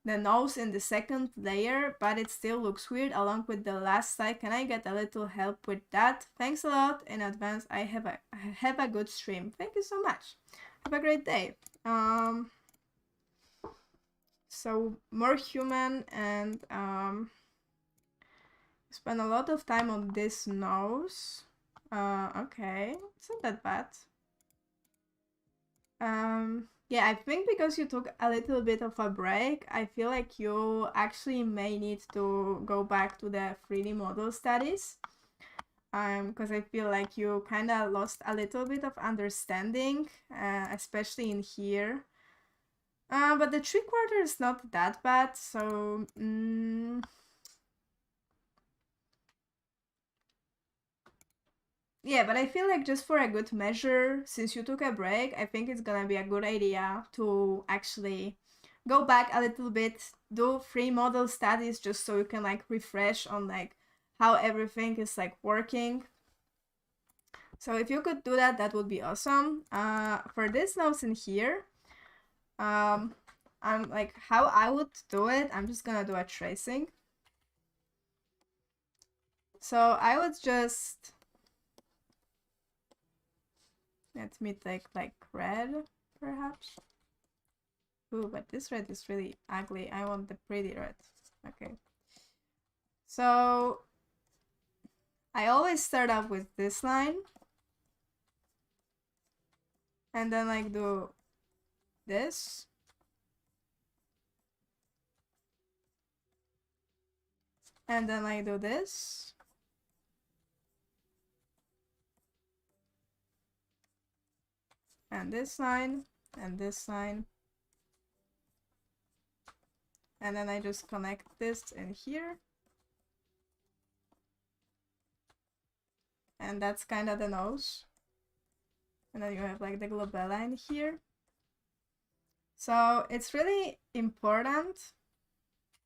the nose in the second layer, but it still looks weird along with the last side. Can I get a little help with that? Thanks a lot in advance. I have a good stream. Thank you so much. Have a great day. So more human, and spend a lot of time on this nose. Okay, it's not that bad. Yeah, I think because you took a little bit of a break, I feel like you actually may need to go back to the 3D model studies. Because I feel like you kind of lost a little bit of understanding, especially in here. But the 3/4 is not that bad, so yeah, but I feel like just for a good measure, since you took a break, I think it's gonna be a good idea to actually go back a little bit, do 3 model studies just so you can like refresh on like how everything is like working. So if you could do that, that would be awesome. For this notes in here, I'm like how I would do it, I'm just gonna do a tracing. So I would just, let me take like red, perhaps. Ooh, but this red is really ugly. I want the pretty red. Okay. So I always start up with this line. And then like do this. And then I do this. And this line. And this line. And then I just connect this in here. And that's kind of the nose. And then you have like the glabella in here. So it's really important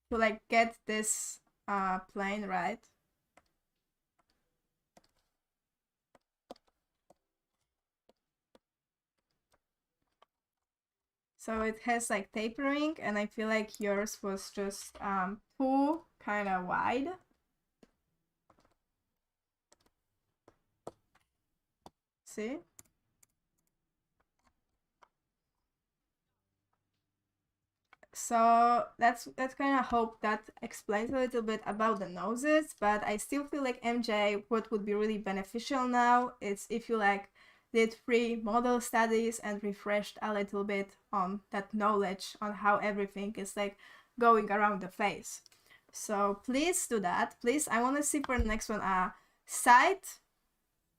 to like get this plane right. So it has like tapering, and I feel like yours was just too kind of wide. See? So that's kind of hope that explains a little bit about the noses, but I still feel like MJ, what would be really beneficial now is if you like did 3 model studies and refreshed a little bit on that knowledge on how everything is like going around the face. So please do that. Please, I want to see for the next one a side,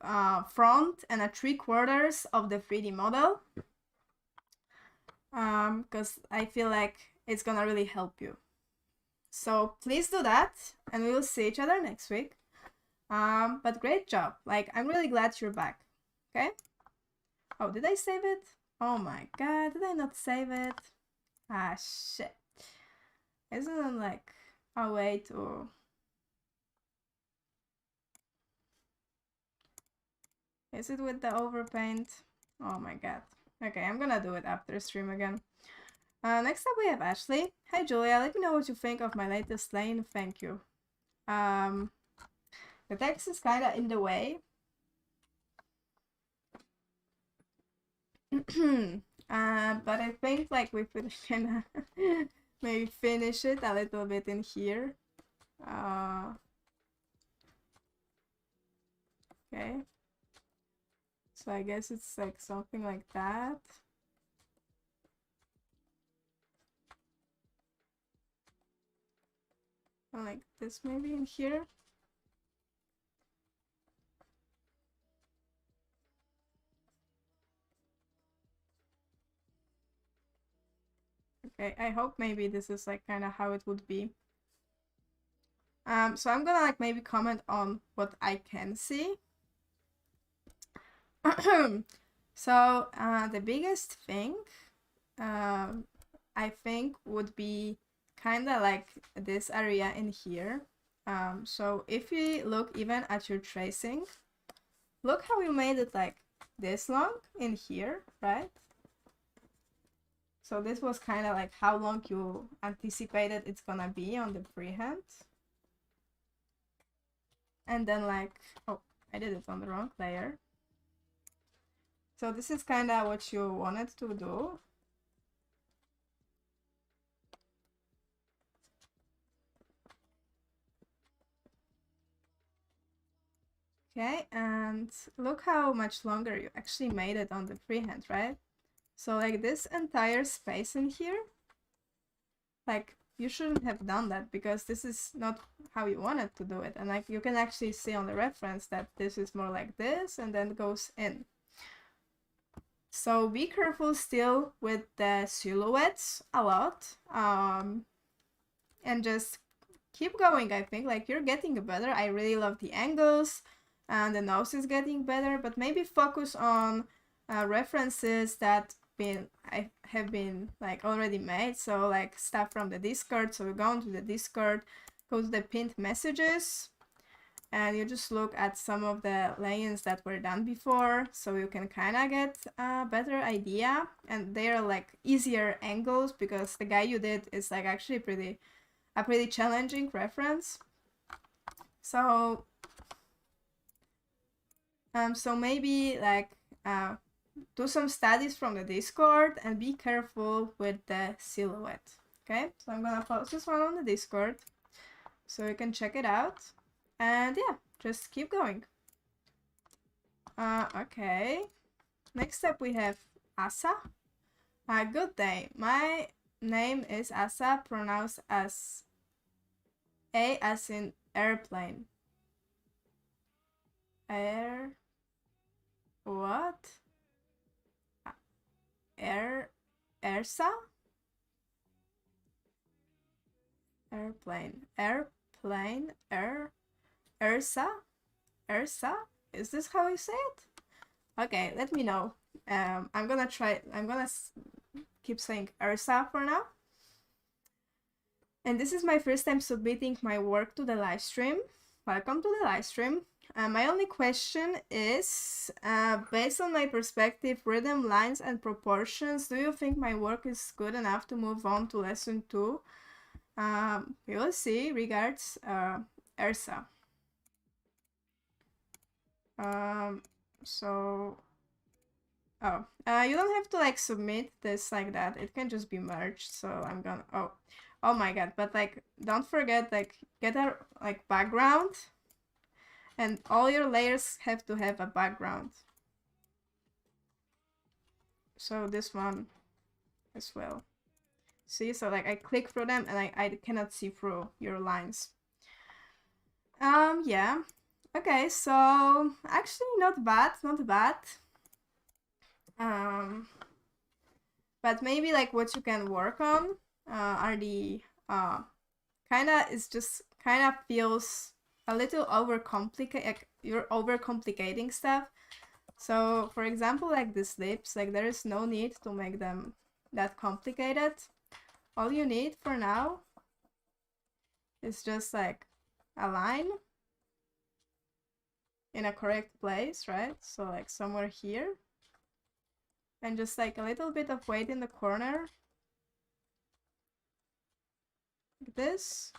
front, and a 3/4 of the 3D model. Because I feel like it's gonna really help you. So please do that, and we will see each other next week. But great job. Like, I'm really glad you're back. Okay? Oh, did I save it? Oh my god, did I not save it? Ah, shit. Isn't it like a way to... Is it with the overpaint? Oh my god. Okay, I'm gonna do it after stream again. Next up we have Ashley. Hi Julia, let me know what you think of my latest lane. Thank you. The text is kind of in the way. But I think like we could kind of maybe finish it a little bit in here. Okay. So I guess it's like something like that. And like this maybe in here. Okay, I hope maybe this is like kind of how it would be. So I'm gonna like maybe comment on what I can see. So the biggest thing I think would be kind of like this area in here. So if you look even at your tracing, look how you made it like this long in here, right? So this was kind of like how long you anticipated it's gonna be on the freehand. And then like, oh, I did it on the wrong layer. So this is kind of what you wanted to do. Okay, and And look how much longer you actually made it on the freehand, right? So like this entire space in here, like you shouldn't have done that because this is not how you wanted to do it. And like you can actually see on the reference that this is more like this and then goes in. So be careful still with the silhouettes a lot, and just keep going. I think like you're getting better. I really love the angles and the nose is getting better, but maybe focus on references that have been like already made. So like stuff from the Discord. So you go into the Discord, go to the pinned messages, and you just look at some of the lay-ins that were done before, so you can kind of get a better idea. And they are like easier angles because the guy you did is like actually a pretty challenging reference. So so maybe like do some studies from the Discord and be careful with the silhouette. Okay, so I'm gonna post this one on the Discord so you can check it out. And yeah, just keep going. Okay. Next up we have Asa. Good day. My name is Asa, pronounced as A as in airplane. What? Ersa? Airplane. Ursa? Ursa? Is this how you say it? Okay, let me know. I'm gonna keep saying Ursa for now. And this is my first time submitting my work to the live stream. Welcome to the live stream. My only question is, based on my perspective, rhythm, lines, and proportions, do you think my work is good enough to move on to lesson 2? We will see. Regards, Ursa. You don't have to like submit this like that. It can just be merged. So I'm gonna, oh my god. But like, don't forget, like, get a like background, and all your layers have to have a background. So this one as well. See, so like I click through them and I cannot see through your lines. Yeah. Okay, so actually not bad, not bad. But maybe like what you can work on are the kind of feels a little overcomplicated. Like you're overcomplicating stuff. So for example, like these lips, like there is no need to make them that complicated. All you need for now is just like a line in a correct place, right? So like somewhere here. And just like a little bit of weight in the corner. Like this.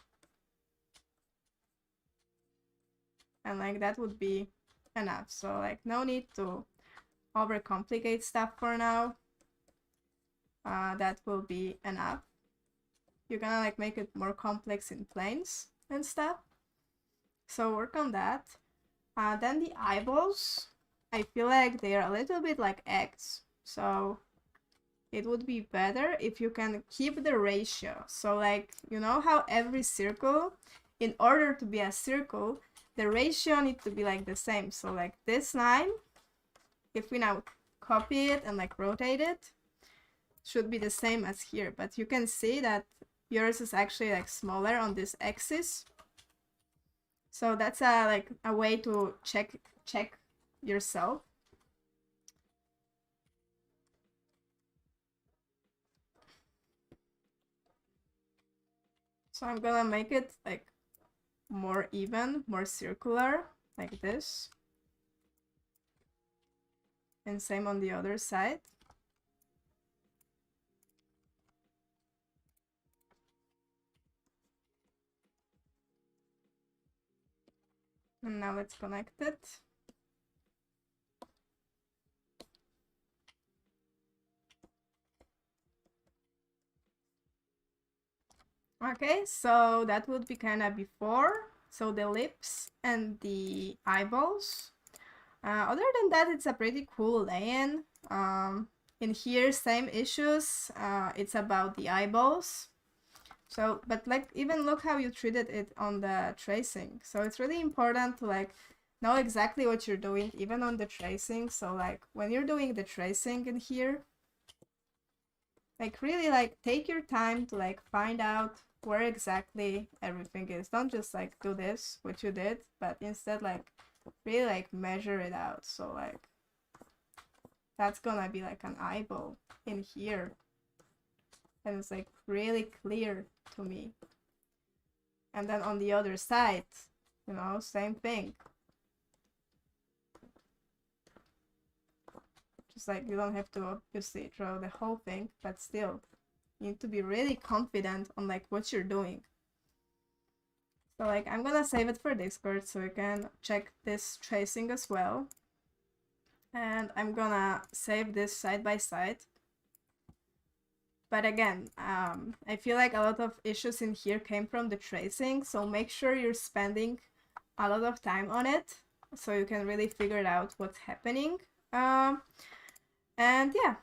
And like that would be enough. So like no need to overcomplicate stuff for now. That will be enough. You're gonna like make it more complex in planes and stuff. So work on that. Then the eyeballs, I feel like they are a little bit like eggs. So it would be better if you can keep the ratio. So like, you know how every circle, in order to be a circle, the ratio needs to be like the same. So like this line, if we now copy it and like rotate it, should be the same as here. But you can see that yours is actually like smaller on this axis. So that's like a way to check yourself. So I'm gonna make it like more even, more circular, like this. And same on the other side. And now let's connect it. Okay, so that would be kind of before. So the lips and the eyeballs. Other than that, it's a pretty cool lay-in. In here, same issues. It's about the eyeballs. So, but like, even look how you treated it on the tracing. So it's really important to like know exactly what you're doing, even on the tracing. So like, when you're doing the tracing in here, like really like take your time to like find out where exactly everything is. Don't just like do this, what you did, but instead like really like measure it out. So like, that's gonna be like an eyeball in here. And it's like really clear to me. And then on the other side, you know, same thing. Just like you don't have to obviously draw the whole thing, but still, you need to be really confident on like what you're doing. So like I'm gonna save it for Discord so you can check this tracing as well. And I'm gonna save this side by side. But again, I feel like a lot of issues in here came from the tracing, so make sure you're spending a lot of time on it so you can really figure out what's happening. And yeah,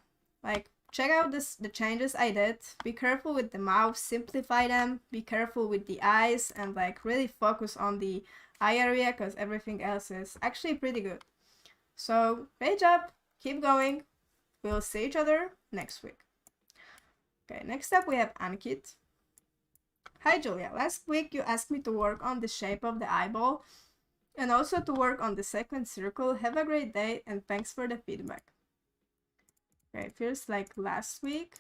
like check out the changes I did. Be careful with the mouth, simplify them, be careful with the eyes, and like really focus on the eye area because everything else is actually pretty good. So great job, keep going. We'll see each other next week. Okay, next up we have Ankit. Hi Julia, last week you asked me to work on the shape of the eyeball and also to work on the second circle. Have a great day and thanks for the feedback. Okay, it feels like last week.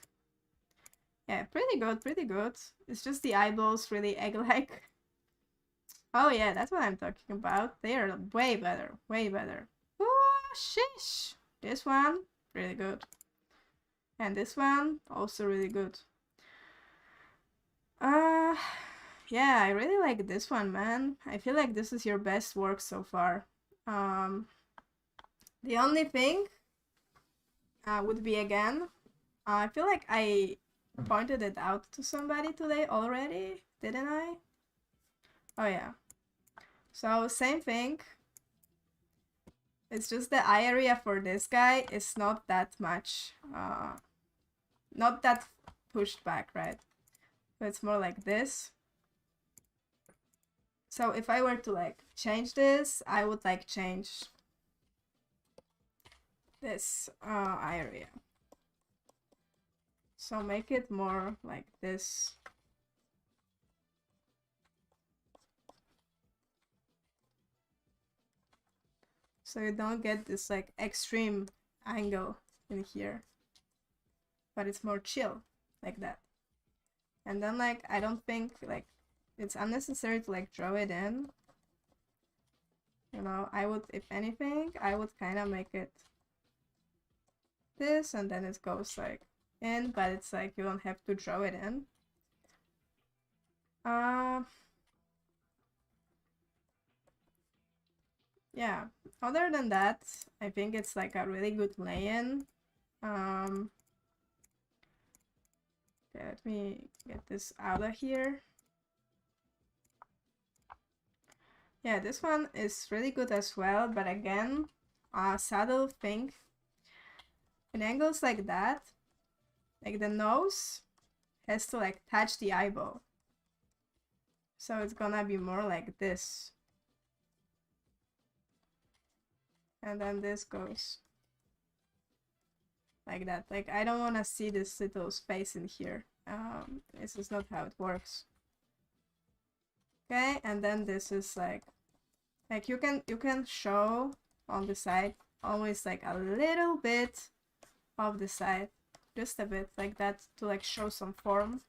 Yeah, pretty good, pretty good. It's just the eyeballs really egg-like. Oh yeah, that's what I'm talking about. They are way better, way better. Oh, sheesh. This one, really good. And this one, also really good. Yeah, I really like this one, man. I feel like this is your best work so far. The only thing would be again, I feel like I pointed it out to somebody today already, didn't I? Oh yeah. So same thing. It's just the eye area for this guy is not that much, not that pushed back, right? So it's more like this. So if I were to like change this, I would like change this eye area. So make it more like this. So you don't get this like extreme angle in here, but it's more chill like that. And then like, I don't think like it's unnecessary to like draw it in. You know, I would, if anything, I would kind of make it this and then it goes like in, but it's like you don't have to draw it in. Yeah, other than that, I think it's like a really good lay-in. Okay, let me get this out of here. Yeah, this one is really good as well, but again, a subtle thing. In angles like that, like the nose has to like touch the eyeball. So it's gonna be more like this. And then this goes like that. Like, I don't want to see this little space in here. This is not how it works. Okay, and then this is like you can show on the side always like a little bit of the side, just a bit like that to like show some form.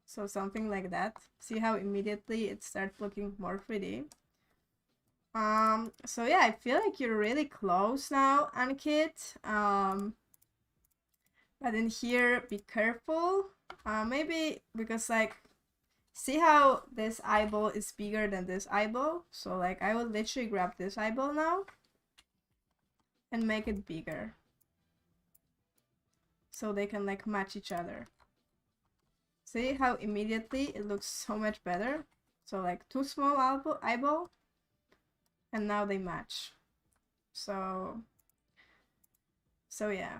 So something like that. See how immediately it starts looking more 3D. So yeah, I feel like you're really close now, Ankit. But in here, be careful. Maybe because like, see how this eyeball is bigger than this eyeball? So like, I would literally grab this eyeball now and make it bigger. So they can like match each other. See how immediately it looks so much better? So like too small eyeball, and now they match. So yeah.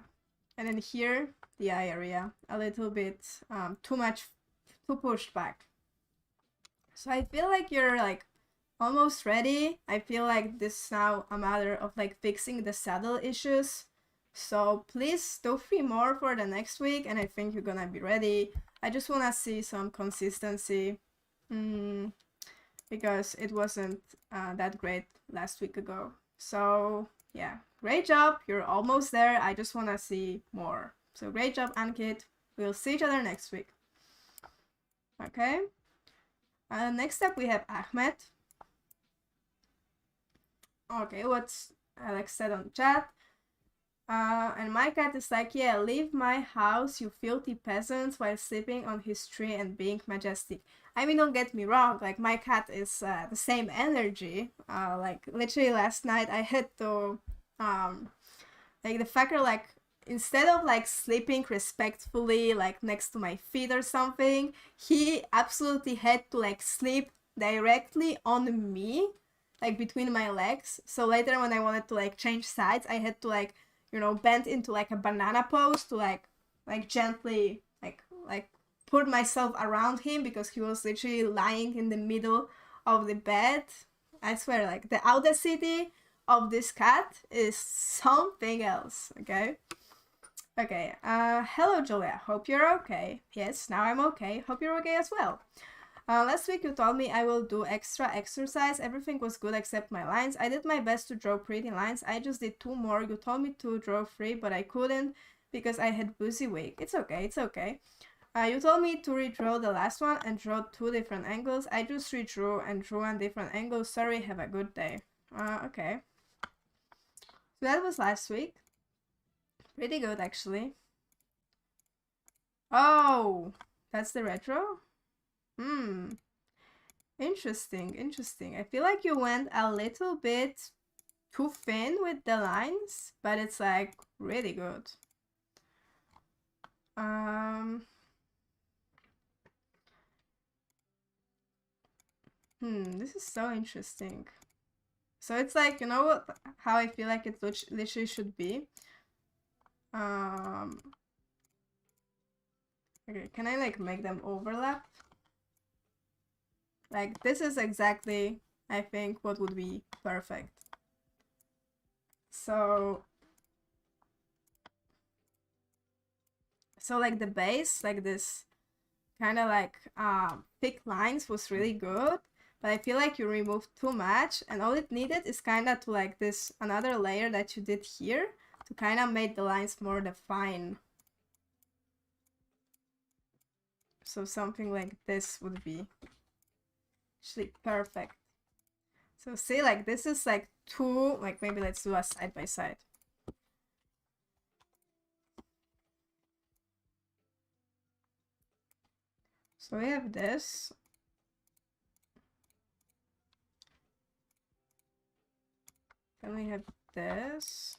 And then here, the eye area, a little bit too pushed back. So I feel like you're like almost ready. I feel like this is now a matter of like fixing the saddle issues. So please do 3 more for the next week, and I think you're gonna be ready. I just wanna see some consistency, because it wasn't that great last week ago. So yeah, great job. You're almost there. I just wanna see more. So great job, Ankit. We'll see each other next week. Okay. Next up we have Ahmed. Okay, what's Alex said on chat. And my cat is like, yeah, leave my house, you filthy peasants, while sleeping on his tree and being majestic. I mean, don't get me wrong, like, my cat is the same energy. Like, literally last night I had to, like, the fucker, like, instead of, like, sleeping respectfully, like, next to my feet or something, he absolutely had to, like, sleep directly on me, like, between my legs. So later when I wanted to, like, change sides, I had to, like, you know, bent into like a banana pose to like gently like put myself around him, because he was literally lying in the middle of the bed. I swear, like, the audacity of this cat is something else. Okay. Hello Julia, hope you're okay. Yes, now I'm okay. Hope you're okay as well. Last week you told me I will do extra exercise. Everything was good except my lines. I did my best to draw pretty lines. I just did 2 more. You told me to draw 3, but I couldn't because I had busy week. It's okay, it's okay. You told me to redraw the last one and draw 2 different angles. I just redrew and drew 1 different angle. Sorry, have a good day. Okay. So that was last week. Pretty good, actually. Oh, that's the retro? Interesting, interesting. I feel like you went a little bit too thin with the lines, but it's like really good. This is so interesting. So it's like, you know what, how I feel like it literally should be? Okay, can I like make them overlap? Like, this is exactly, I think, what would be perfect. So like the base, like this kind of like thick lines was really good, but I feel like you removed too much, and all it needed is kind of to like this another layer that you did here to kind of make the lines more defined. So something like this would be actually perfect. So see, like, this is like two, like, maybe let's do a side by side. So we have this. Then we have this.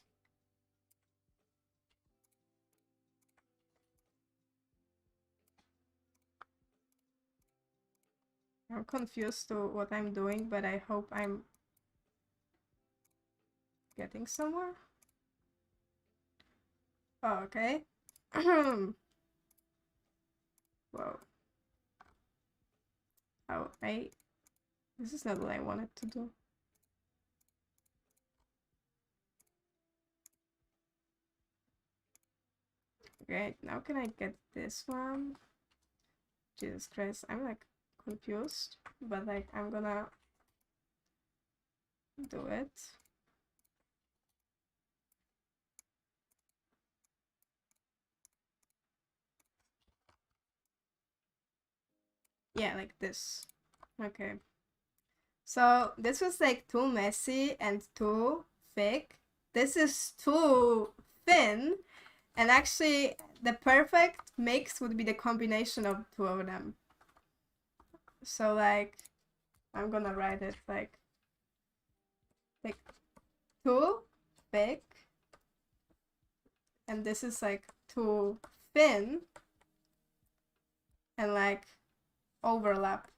I'm confused to what I'm doing, but I hope I'm getting somewhere. Oh, okay. Whoa. Oh, this is not what I wanted to do. Okay, now can I get this one? Jesus Christ, I'm like confused, but like I'm gonna do it. Yeah, like this. Okay. So this was like too messy and too thick. This is too thin. And actually, the perfect mix would be the combination of 2 of them. So like, I'm gonna write it like too thick, and this is like too thin, and like overlap.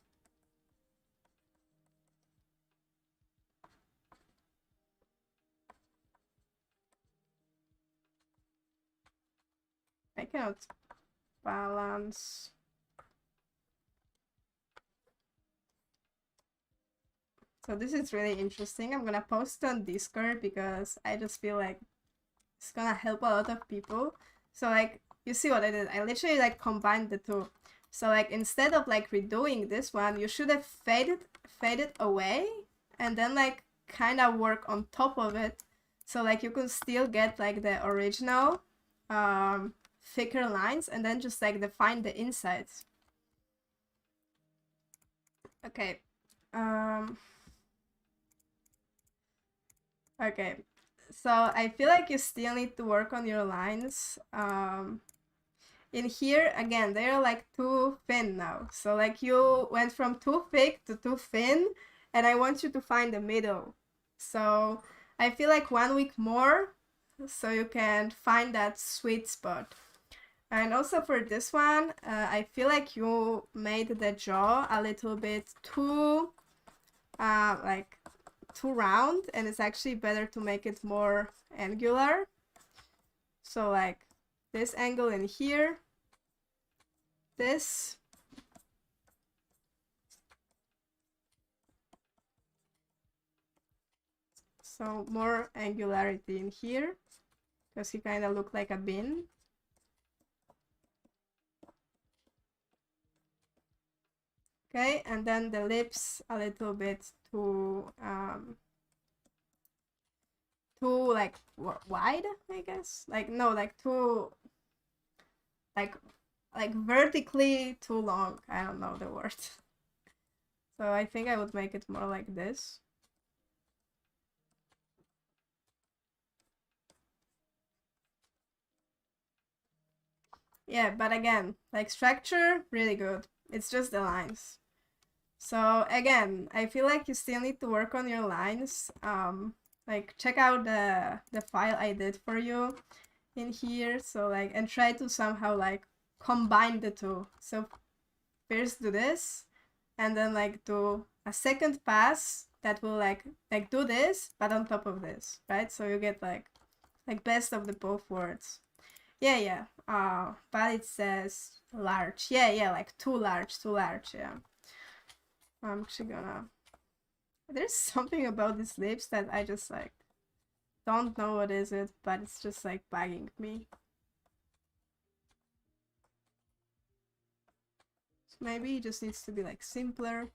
I cannot balance. So this is really interesting. I'm gonna post on Discord because I just feel like it's gonna help a lot of people. So like, you see what I did? I literally like combined the two. So like, instead of like redoing this one, you should have faded away and then like kind of work on top of it. So like you can still get like the original thicker lines and then just like define the insides. Okay. Okay. So I feel like you still need to work on your lines. In here, again, they're like too thin now. So like you went from too thick to too thin, and I want you to find the middle. So I feel like 1 week more, so you can find that sweet spot. And also for this one, I feel like you made the jaw a little bit too, like too round, and it's actually better to make it more angular. So like this angle in here, this, so more angularity in here because he kind of looked like a bin. Okay, and then the lips a little bit too like wide, I guess. Like no, like too like vertically too long. I don't know the word. So I think I would make it more like this. Yeah, but again, like structure, really good. It's just the lines. So again, I feel like you still need to work on your lines. Like check out the file I did for you in here. So like, and try to somehow like combine the two. So first do this, and then like do a second pass that will like do this, but on top of this, right? So you get like best of the both worlds. Yeah. But it says large. Yeah, like too large, yeah. I'm actually gonna... There's something about these lips that I just like don't know what is it, but it's just like bugging me. So maybe it just needs to be like simpler.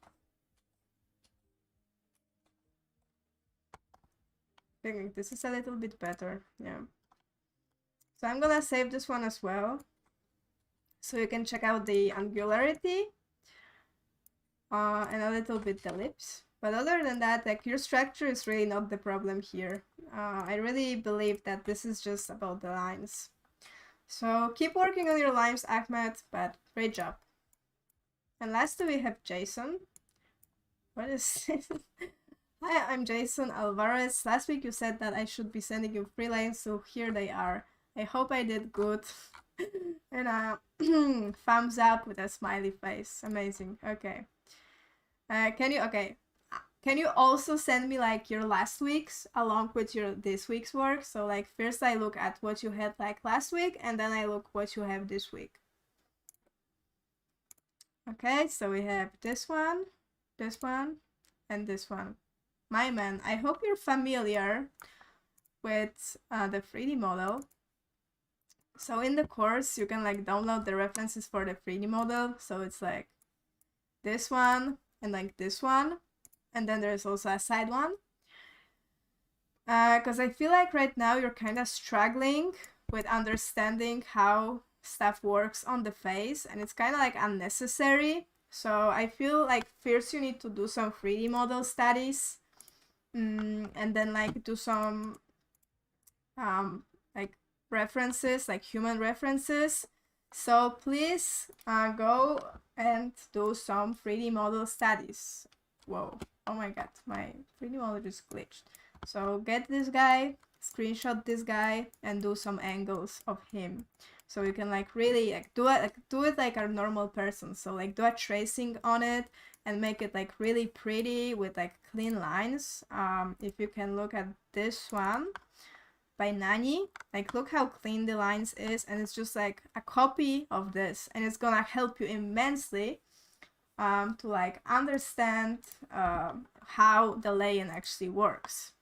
I think this is a little bit better, yeah. So I'm gonna save this one as well, so you can check out the angularity and a little bit the lips. But other than that, like your structure is really not the problem here. I really believe that this is just about the lines. So keep working on your lines, Ahmed, but great job. And lastly, we have Jason. What is this? Hi, I'm Jason Alvarez. Last week you said that I should be sending you free lines, so here they are. I hope I did good. And thumbs up with a smiley face. Amazing. Okay. Can you also send me like your last week's along with your this week's work? So like first I look at what you had like last week, and then I look what you have this week. Okay, so we have this one, and this one. My man, I hope you're familiar with the 3D model. So in the course, you can like download the references for the 3D model. So it's like this one and like this one. And then there's also a side one. Because I feel like right now you're kind of struggling with understanding how stuff works on the face, and it's kind of like unnecessary. So I feel like first you need to do some 3D model studies, and then like do some like references, like human references. So please go and do some 3D model studies. Whoa, oh my god, my 3D model just glitched. So get this guy, screenshot this guy, and do some angles of him. So you can like really like do it like a normal person. So like do a tracing on it and make it like really pretty with like clean lines. If you can look at this one, by Nani. Like, look how clean the lines is, and it's just like a copy of this, and it's gonna help you immensely to like understand how the lay-in actually works.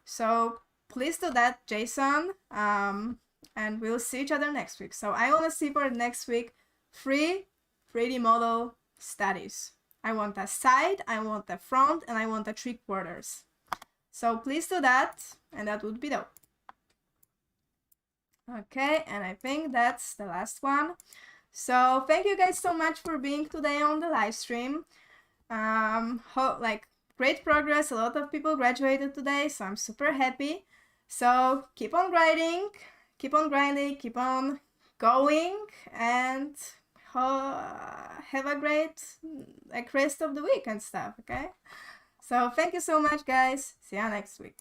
So please do that, Jason, and we'll see each other next week. So I want to see for next week 3 3D model studies. I want a side, I want the front, and I want the 3/4. So please do that, and that would be dope. Okay, and I think that's the last one. So thank you guys so much for being today on the live stream. Like, great progress. A lot of people graduated today, so I'm super happy. So keep on grinding, keep on going, and have a great like rest of the week and stuff. Okay, so thank you so much, guys. See you next week.